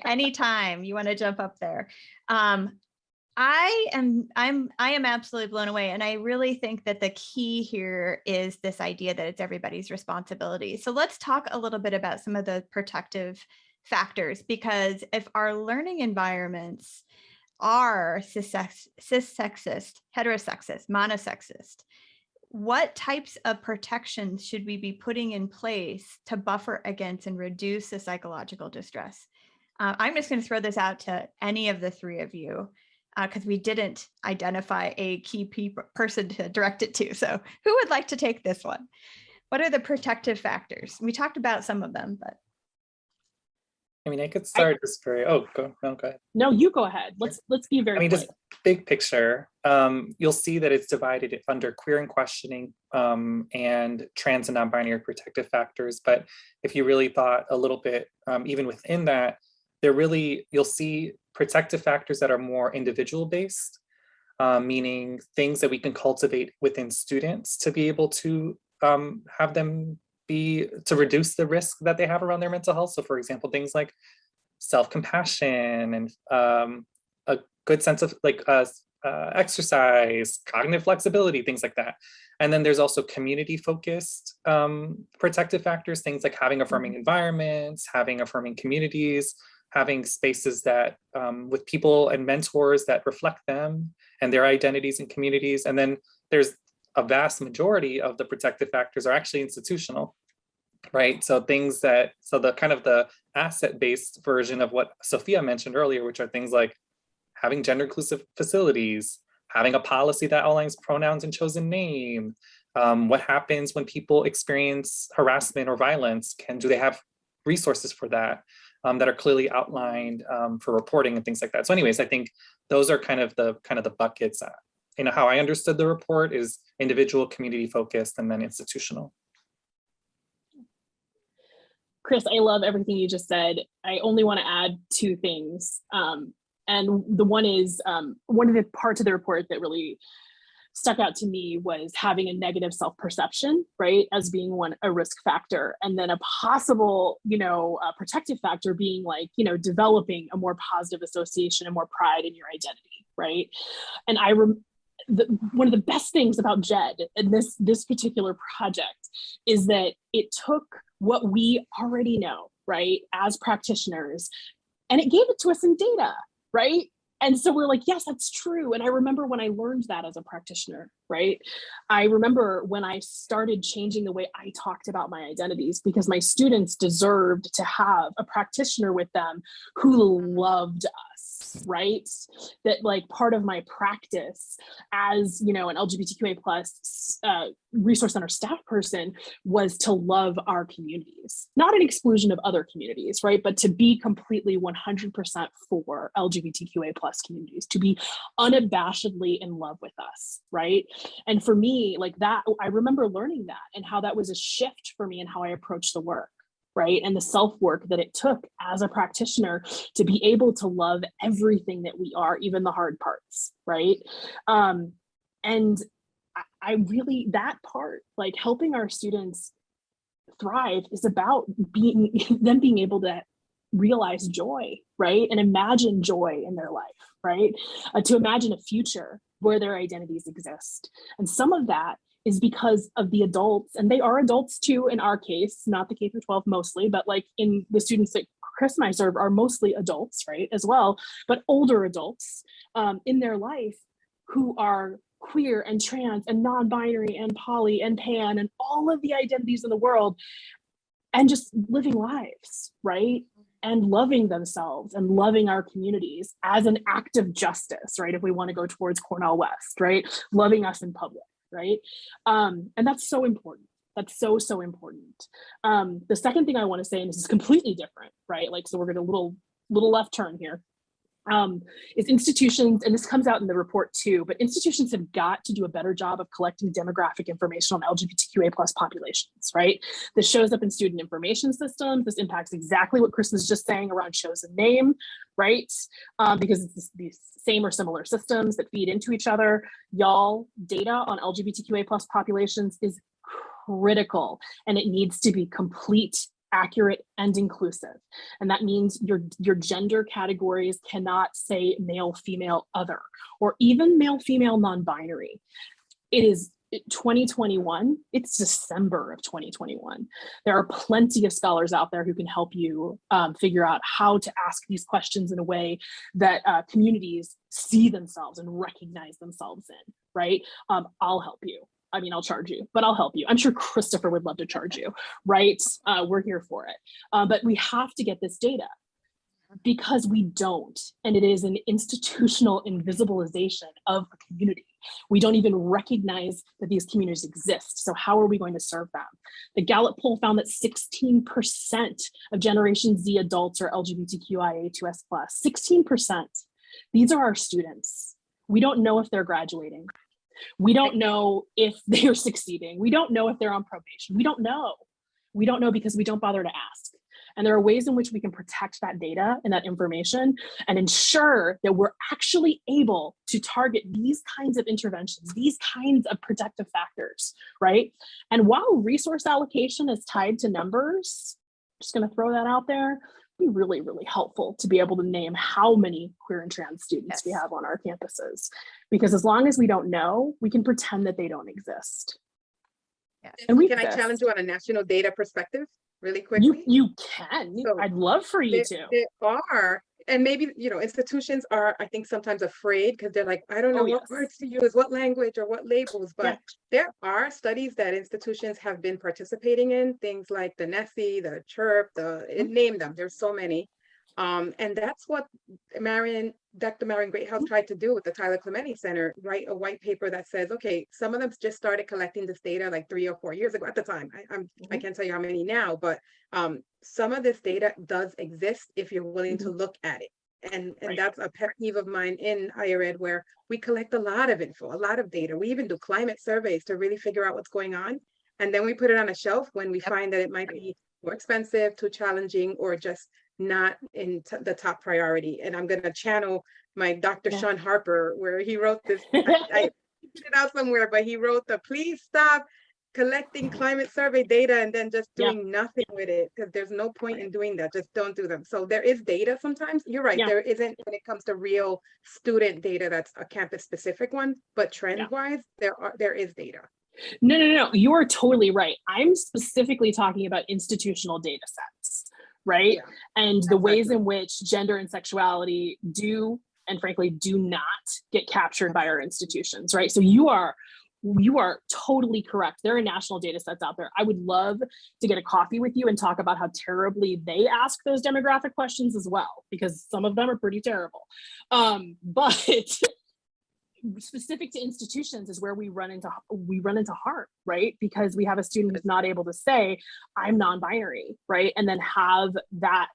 Anytime you want to jump up there. I am absolutely blown away. And I really think that the key here is this idea that it's everybody's responsibility. So let's talk a little bit about some of the protective factors, because if our learning environments are cis-sexist, heterosexist, monosexist, what types of protections should we be putting in place to buffer against and reduce the psychological distress? I'm just going to throw this out to any of the three of you, because we didn't identify a key person to direct it to. So who would like to take this one? What are the protective factors? We talked about some of them, but. I mean, I could start just very, go ahead. No, you go ahead. Let's be very quick. Just big picture, you'll see that it's divided under queer and questioning and trans and non-binary protective factors. But if you really thought a little bit, even within that, you'll see protective factors that are more individual based, meaning things that we can cultivate within students to be able to have them to reduce the risk that they have around their mental health. So for example, things like self-compassion and a good sense of exercise, cognitive flexibility, things like that. And then there's also community focused protective factors, things like having affirming environments, having affirming communities, having spaces that with people and mentors that reflect them and their identities and communities. And then there's a vast majority of the protective factors are actually institutional, right? So the asset-based version of what Sophia mentioned earlier, which are things like having gender inclusive facilities, having a policy that aligns pronouns and chosen name. What happens when people experience harassment or violence? Do they have resources for that that are clearly outlined for reporting and things like that? So anyways, I think those are kind of the buckets. How I understood the report is individual, community focused, and then institutional. Chris, I love everything you just said. I only want to add two things. And the one is, one of the parts of the report that really stuck out to me was having a negative self-perception, right, as being a risk factor. And then a possible, a protective factor being developing a more positive association and more pride in your identity, right? And one of the best things about Jed and this particular project is that it took what we already know, right, as practitioners, and it gave it to us in data, right? And so we're like, yes, that's true. And I remember when I learned that as a practitioner, right? I remember when I started changing the way I talked about my identities, because my students deserved to have a practitioner with them who loved us, right? That part of my practice as, an LGBTQA plus resource center staff person was to love our communities, not an exclusion of other communities, right? But to be completely 100% for LGBTQA plus communities, to be unabashedly in love with us, right? And for me, that, I remember learning that and how that was a shift for me in how I approach the work, right? And the self-work that it took as a practitioner to be able to love everything that we are, even the hard parts, right? And I really, that part, helping our students thrive is about them being able to realize joy, right? And imagine joy in their life, right? To imagine a future where their identities exist. And some of that is because of the adults, and they are adults too in our case, not the K through 12 mostly, but in the students that Chris and I serve are mostly adults, right, as well, but older adults in their life who are queer and trans and non-binary and poly and pan and all of the identities in the world, and just living lives, right? And loving themselves and loving our communities as an act of justice, right? If we want to go towards Cornell West, right? Loving us in public, right? And that's so important. That's so, so important. The second thing I want to say, and this is completely different, right? So we're going to little left turn here. Is institutions, and this comes out in the report too, but institutions have got to do a better job of collecting demographic information on LGBTQA plus populations, right? This shows up in student information systems. This impacts exactly what Chris was just saying around chosen name, right? Because it's these same or similar systems that feed into each other. Y'all, data on LGBTQA plus populations is critical, and it needs to be complete, accurate, and inclusive. And that means your gender categories cannot say male, female, other, or even male, female, non-binary. It is 2021, it's December of 2021. There are plenty of scholars out there who can help you figure out how to ask these questions in a way that communities see themselves and recognize themselves in, right? I'll help you. I mean, I'll charge you, but I'll help you. I'm sure Christopher would love to charge you, right? We're here for it. But we have to get this data because we don't. And it is an institutional invisibilization of a community. We don't even recognize that these communities exist. So how are we going to serve them? The Gallup poll found that 16% of Generation Z adults are LGBTQIA2S+, 16%. These are our students. We don't know if they're graduating. We don't know if they're succeeding. We don't know if they're on probation. We don't know. We don't know because we don't bother to ask. And there are ways in which we can protect that data and that information and ensure that we're actually able to target these kinds of interventions, these kinds of protective factors, right? And while resource allocation is tied to numbers, I'm just going to throw that out there, be really, really helpful to be able to name how many queer and trans students we have on our campuses. Because as long as we don't know, we can pretend that they don't exist. And can I challenge you on a national data perspective really quickly? You can. So I'd love for you to. There are, and maybe, you know, institutions are, I think, sometimes afraid because they're like, I don't know what words to use, what language or what labels, but there are studies that institutions have been participating in, things like the NESI, the CHIRP, name them, there's so many. And that's what Dr. Marion Greathouse tried to do with the Tyler Clementi Center, write a white paper that says, okay, some of them just started collecting this data like 3 or 4 years ago at the time. I can't tell you how many now, but some of this data does exist if you're willing to look at it. And that's a pet peeve of mine in higher ed, where we collect a lot of info, a lot of data. We even do climate surveys to really figure out what's going on. And then we put it on a shelf when we find that it might be more expensive, too challenging, or just not in the top priority. And I'm going to channel my Dr. Sean Harper, where he wrote this, I put it out somewhere, but he wrote please stop collecting climate survey data and then just doing nothing with it, because there's no point in doing that. Just don't do them. So there is data sometimes. You're right. There isn't when it comes to real student data that's a campus specific one, but trend wise, there is data. No. You are totally right. I'm specifically talking about institutional data sets. Right? And the ways in which gender and sexuality do, and frankly, do not get captured by our institutions, right? So you are totally correct. There are national data sets out there. I would love to get a coffee with you and talk about how terribly they ask those demographic questions as well, because some of them are pretty terrible. But specific to institutions is where we run into harm, right? Because we have a student who's not able to say, I'm non-binary, right? And then have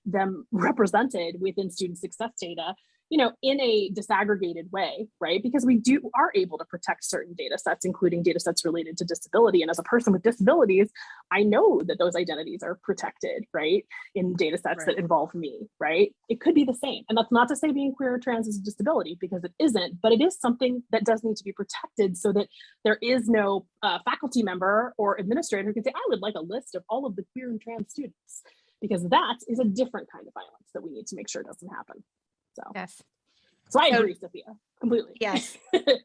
them represented within student success data, you know, in a disaggregated way, right? Because we are able to protect certain data sets, including data sets related to disability. And as a person with disabilities, I know that those identities are protected, right? In data sets that involve me, right? It could be the same. And that's not to say being queer or trans is a disability, because it isn't, but it is something that does need to be protected so that there is no faculty member or administrator who can say, I would like a list of all of the queer and trans students, because that is a different kind of violence that we need to make sure doesn't happen. So I agree, Sophia, completely. Yes.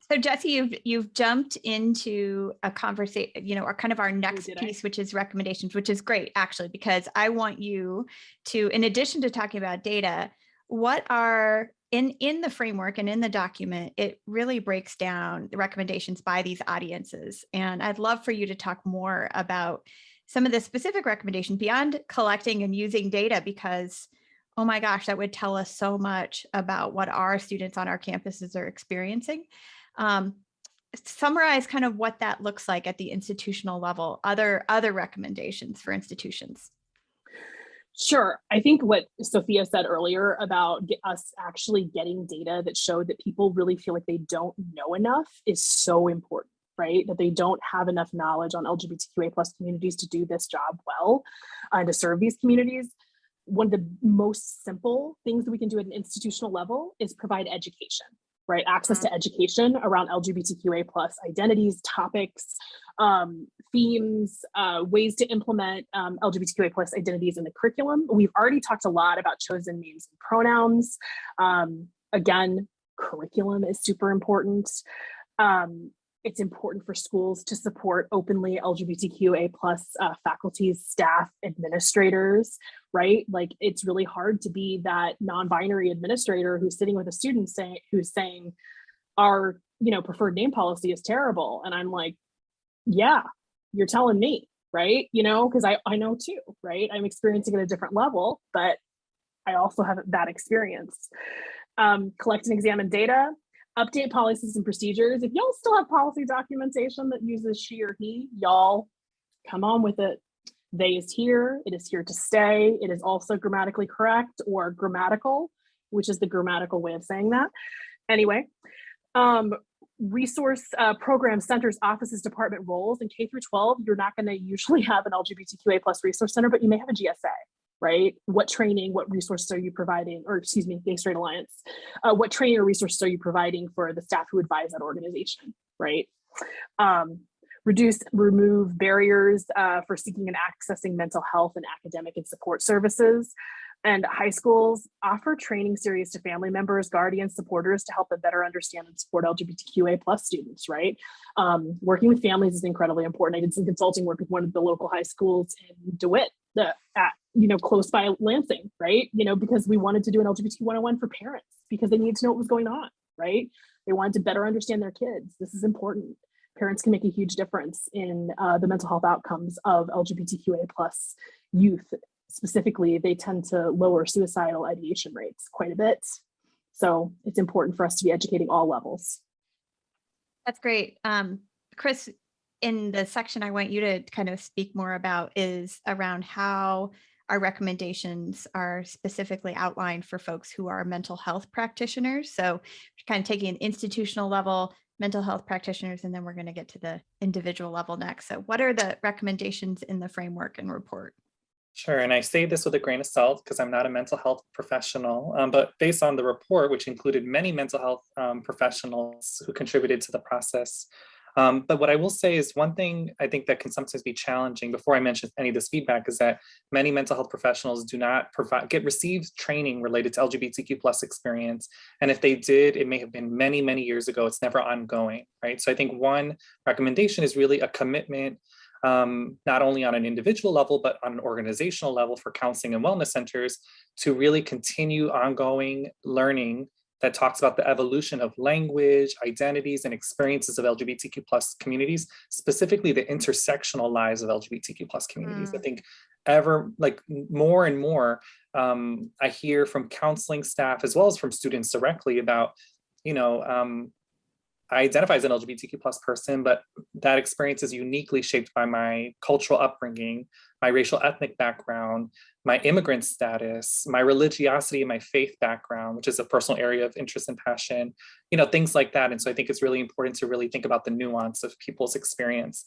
So Jessie, you've jumped into a conversation, you know, our next piece, which is recommendations, which is great actually, because I want you to, in addition to talking about data, what are in the framework and in the document, it really breaks down the recommendations by these audiences. And I'd love for you to talk more about some of the specific recommendations beyond collecting and using data, because oh my gosh, that would tell us so much about what our students on our campuses are experiencing. Summarize kind of what that looks like at the institutional level, other recommendations for institutions. Sure. I think what Sophia said earlier about us actually getting data that showed that people really feel like they don't know enough is so important, right? That they don't have enough knowledge on LGBTQA+ communities to do this job well, and to serve these communities. One of the most simple things that we can do at an institutional level is provide education, right? Access to education around LGBTQA+ identities, topics, themes, ways to implement LGBTQA+ identities in the curriculum. We've already talked a lot about chosen names and pronouns. Again, curriculum is super important. it's important for schools to support openly LGBTQA plus faculties, staff, administrators, right? Like, it's really hard to be that non-binary administrator who's sitting with a student who's saying our, preferred name policy is terrible. And I'm like, yeah, you're telling me, right? Because I know too, right? I'm experiencing at a different level, but I also have that experience. Collect and examine data, update policies and procedures. If y'all still have policy documentation that uses she or he, y'all come on with it. They is here, it is here to stay. It is also grammatically correct or grammatical, which is the grammatical way of saying that. Anyway, resource program centers, offices, department roles in K through 12. You're not going to usually have an LGBTQA plus resource center, but you may have a GSA, right? What training, what resources are you providing, or excuse me, Gay Straight Alliance, what training or resources are you providing for the staff who advise that organization, right? Remove barriers for seeking and accessing mental health and academic and support services. And high schools offer training series to family members, guardians, supporters to help them better understand and support LGBTQA plus students, right? Working with families is incredibly important. I did some consulting work with one of the local high schools in DeWitt, close by Lansing, right? Because we wanted to do an LGBT 101 for parents because they needed to know what was going on, right? They wanted to better understand their kids. This is important. Parents can make a huge difference in the mental health outcomes of LGBTQA plus youth. Specifically, they tend to lower suicidal ideation rates quite a bit. So it's important for us to be educating all levels. That's great. Chris, in the section I want you to kind of speak more about is around how our recommendations are specifically outlined for folks who are mental health practitioners. So kind of taking an institutional level, mental health practitioners, and then we're going to get to the individual level next. So what are the recommendations in the framework and report? Sure, and I say this with a grain of salt because I'm not a mental health professional, but based on the report, which included many mental health professionals who contributed to the process. But what I will say is one thing I think that can sometimes be challenging before I mention any of this feedback is that many mental health professionals do not receive training related to LGBTQ plus experience. And if they did, it may have been many, many years ago. It's never ongoing, right? So I think one recommendation is really a commitment not only on an individual level, but on an organizational level for counseling and wellness centers to really continue ongoing learning that talks about the evolution of language, identities, and experiences of LGBTQ plus communities, specifically the intersectional lives of LGBTQ plus communities. I think more and more, I hear from counseling staff as well as from students directly about, I identify as an LGBTQ plus person, but that experience is uniquely shaped by my cultural upbringing, my racial ethnic background, my immigrant status, my religiosity and my faith background, which is a personal area of interest and passion, things like that. And so I think it's really important to really think about the nuance of people's experience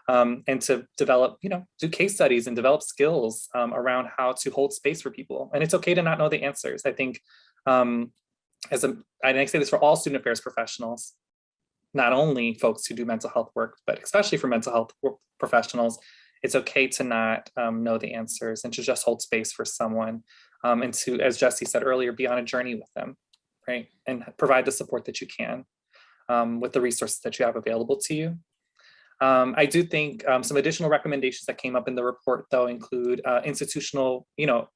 and to develop, do case studies and develop skills around how to hold space for people. And it's okay to not know the answers. I think, and I say this for all student affairs professionals, not only folks who do mental health work, but especially for mental health professionals, it's okay to not know the answers and to just hold space for someone and to, as Jessie said earlier, be on a journey with them, right? And provide the support that you can with the resources that you have available to you. I do think some additional recommendations that came up in the report, though, include institutional,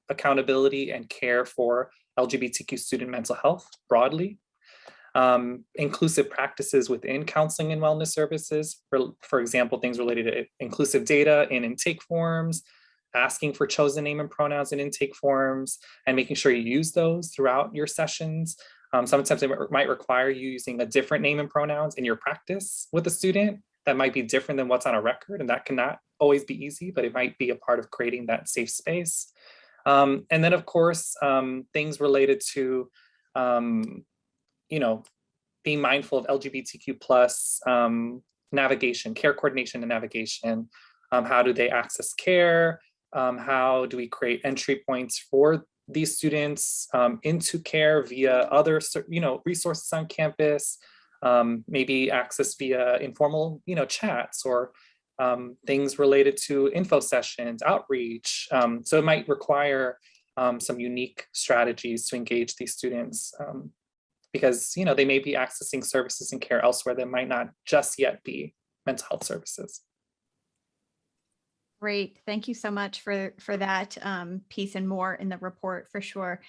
accountability and care for LGBTQ student mental health broadly. Inclusive practices within counseling and wellness services, for example, things related to inclusive data in intake forms, asking for chosen name and pronouns in intake forms, and making sure you use those throughout your sessions. Sometimes it might require you using a different name and pronouns in your practice with a student that might be different than what's on a record, and that cannot always be easy, but it might be a part of creating that safe space. And then, of course, things related to being mindful of LGBTQ plus navigation, care coordination and navigation. How do they access care? How do we create entry points for these students into care via other, resources on campus? Maybe access via informal, chats or things related to info sessions, outreach. So it might require some unique strategies to engage these students because, you know, they may be accessing services and care elsewhere that might not just yet be mental health services. Great. Thank you so much for that piece and more in the report for sure.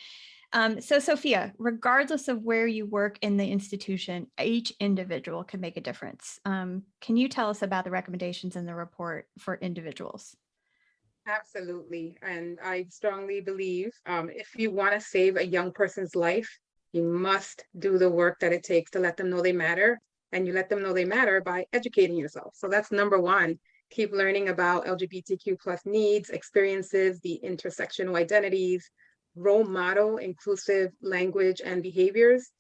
So Sophia, regardless of where you work in the institution, each individual can make a difference. Can you tell us about the recommendations in the report for individuals? Absolutely. And I strongly believe if you want to save a young person's life, you must do the work that it takes to let them know they matter. And you let them know they matter by educating yourself. So that's number one. Keep learning about LGBTQ plus needs, experiences, the intersectional identities, role model inclusive language and behaviors.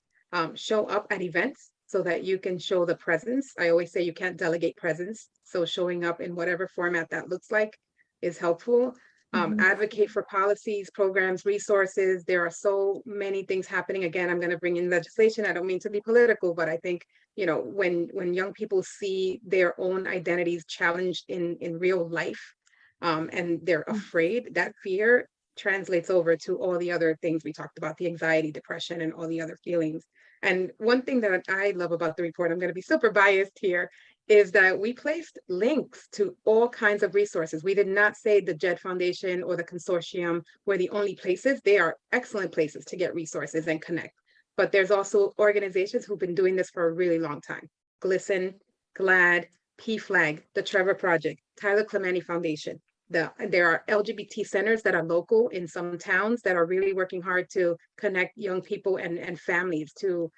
Show up at events so that you can show the presence. I always say you can't delegate presence. So showing up in whatever format that looks like is helpful. Advocate for policies, programs, resources. There are so many things happening. Again, I'm going to bring in legislation. I don't mean to be political, but I think, you know, when young people see their own identities challenged in real life, and they're afraid, that fear translates over to all the other things we talked about, the anxiety, depression, and all the other feelings. And one thing that I love about the report, I'm going to be super biased here, is that we placed links to all kinds of resources. We did not say the Jed Foundation or the Consortium were the only places. They are excellent places to get resources and connect. But there's also organizations who've been doing this for a really long time. GLSEN, GLAAD, PFLAG, the Trevor Project, Tyler Clementi Foundation. There are LGBT centers that are local in some towns that are really working hard to connect young people and families to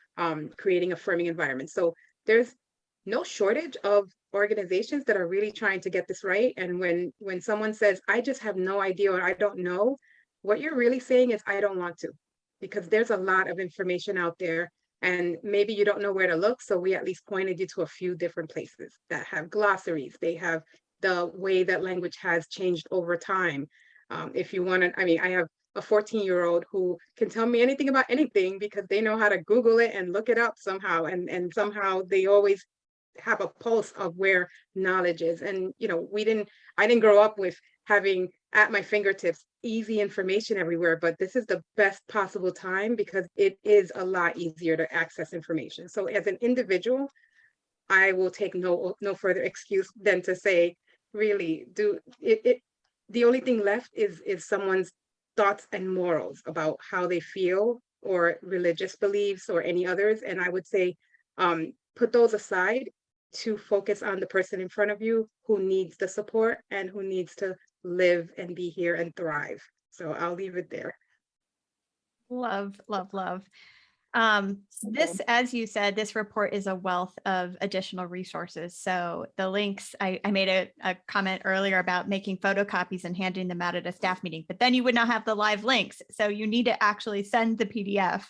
creating affirming environments. So there's no shortage of organizations that are really trying to get this right. And when someone says, I just have no idea or I don't know, what you're really saying is, I don't want to, because there's a lot of information out there and maybe you don't know where to look. So we at least pointed you to a few different places that have glossaries. They have the way that language has changed over time. If you want to, I mean, I have a 14-year-old who can tell me anything about anything because they know how to Google it and look it up somehow. And somehow they always have a pulse of where knowledge is. And, you know, I didn't grow up with having at my fingertips easy information everywhere, but this is the best possible time because it is a lot easier to access information. So as an individual, I will take no further excuse than to say, really, the only thing left is someone's thoughts and morals about how they feel or religious beliefs or any others. And I would say, put those aside to focus on the person in front of you who needs the support and who needs to live and be here and thrive. So I'll leave it there. Love, love, love. This, as you said, this report is a wealth of additional resources. So the links, I made a comment earlier about making photocopies and handing them out at a staff meeting, but then you would not have the live links. So you need to actually send the PDF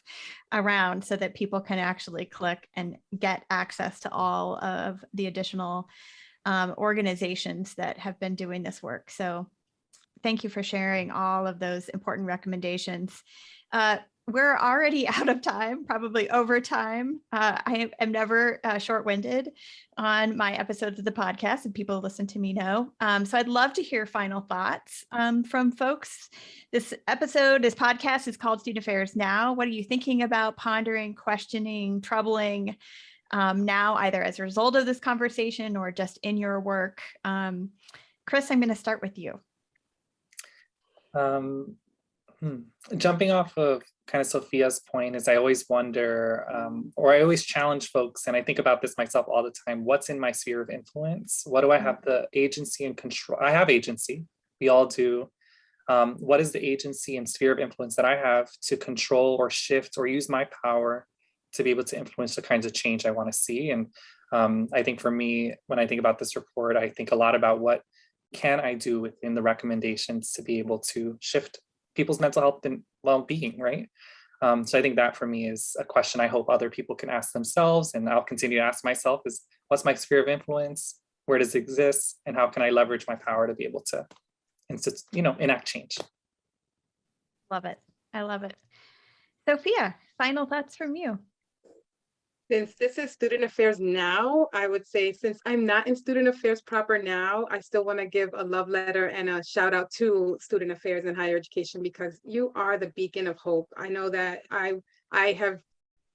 around so that people can actually click and get access to all of the additional organizations that have been doing this work. So thank you for sharing all of those important recommendations. We're already out of time, probably over time. I am never short-winded on my episodes of the podcast, and people who listen to me know. So I'd love to hear final thoughts from folks. This podcast is called Student Affairs Now. What are you thinking about, pondering, questioning, troubling now, either as a result of this conversation or just in your work? Chris, I'm going to start with you. Jumping off of kind of Sophia's point is I always wonder, or I always challenge folks, and I think about this myself all the time, what's in my sphere of influence? What do I have the agency and control? I have agency, we all do. What is the agency and sphere of influence that I have to control or shift or use my power to be able to influence the kinds of change I want to see? And I think for me, when I think about this report, I think a lot about what can I do within the recommendations to be able to shift people's mental health and well-being, right? So I think that for me is a question I hope other people can ask themselves, and I'll continue to ask myself is, what's my sphere of influence? Where does it exist? And how can I leverage my power to be able to, enact change? Love it. I love it. Sophia, final thoughts from you. Since this is Student Affairs Now, I would say, since I'm not in Student Affairs proper now, I still want to give a love letter and a shout out to Student Affairs and Higher Education, because you are the beacon of hope. I know that I have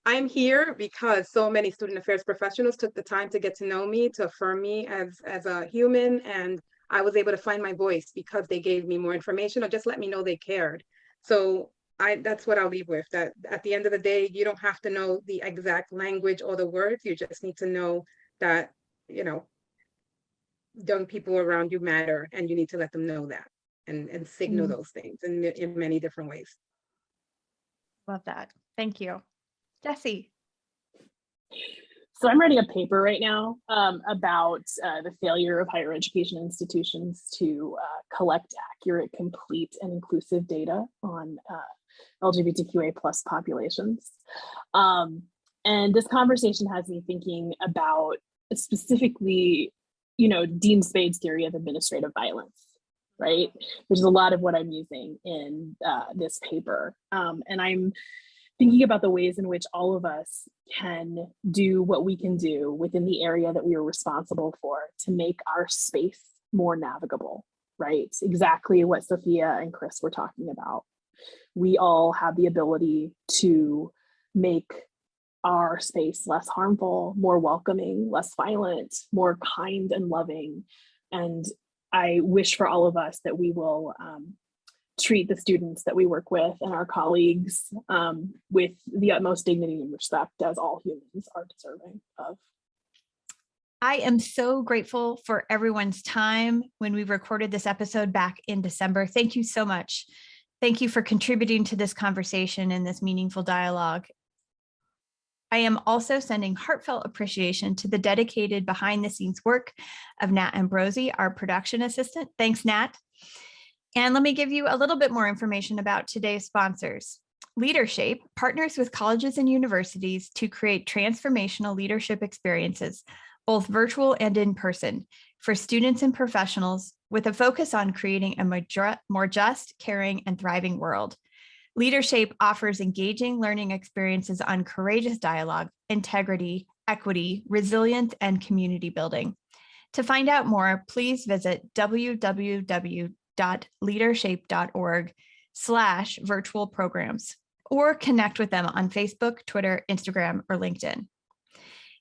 I'm here because so many student affairs professionals took the time to get to know me, to affirm me as a human, and I was able to find my voice because they gave me more information or just let me know they cared. So that's what I'll leave with, that at the end of the day, you don't have to know the exact language or the words. You just need to know that, you know, young people around you matter, and you need to let them know that and signal those things in many different ways. Love that. Thank you. Jessie. So I'm writing a paper right now about the failure of higher education institutions to collect accurate, complete, and inclusive data on LGBTQA plus populations. And this conversation has me thinking about specifically, you know, Dean Spade's theory of administrative violence, right? Which is a lot of what I'm using in this paper. And I'm thinking about the ways in which all of us can do what we can do within the area that we are responsible for to make our space more navigable, right? Exactly what Sophia and Chris were talking about. We all have the ability to make our space less harmful, more welcoming, less violent, more kind and loving. And I wish for all of us that we will treat the students that we work with and our colleagues with the utmost dignity and respect, as all humans are deserving of. I am so grateful for everyone's time when we recorded this episode back in December. Thank you so much. Thank you for contributing to this conversation and this meaningful dialogue. I am also sending heartfelt appreciation to the dedicated behind the scenes work of Nat Ambrosi, our production assistant. Thanks, Nat. And let me give you a little bit more information about today's sponsors. LeaderShape partners with colleges and universities to create transformational leadership experiences, both virtual and in person, for students and professionals, with a focus on creating a more just, caring, and thriving world. LeaderShape offers engaging learning experiences on courageous dialogue, integrity, equity, resilience, and community building. To find out more, please visit www.leadershape.org/virtual programs, or connect with them on Facebook, Twitter, Instagram, or LinkedIn.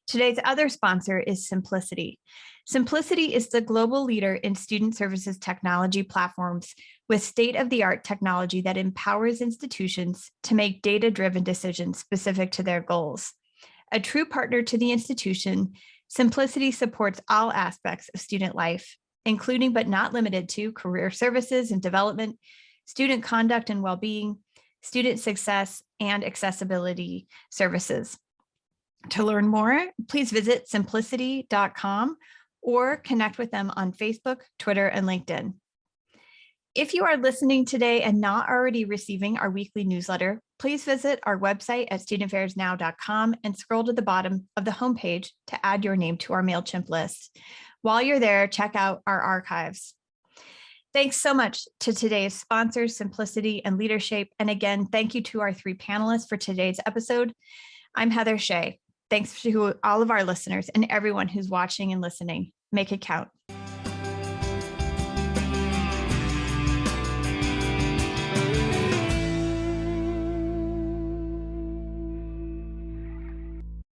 Today's other sponsor is Simplicity. Simplicity is the global leader in student services technology platforms with state-of-the-art technology that empowers institutions to make data-driven decisions specific to their goals. A true partner to the institution, Simplicity supports all aspects of student life, including but not limited to career services and development, student conduct and well-being, student success, and accessibility services. To learn more, please visit simplicity.com or connect with them on Facebook, Twitter, and LinkedIn. If you are listening today and not already receiving our weekly newsletter, please visit our website at studentaffairsnow.com and scroll to the bottom of the homepage to add your name to our MailChimp list. While you're there, check out our archives. Thanks so much to today's sponsors, Simplicity and LeaderShape. And again, thank you to our three panelists for today's episode. I'm Heather Shea. Thanks to all of our listeners and everyone who's watching and listening. Make it count.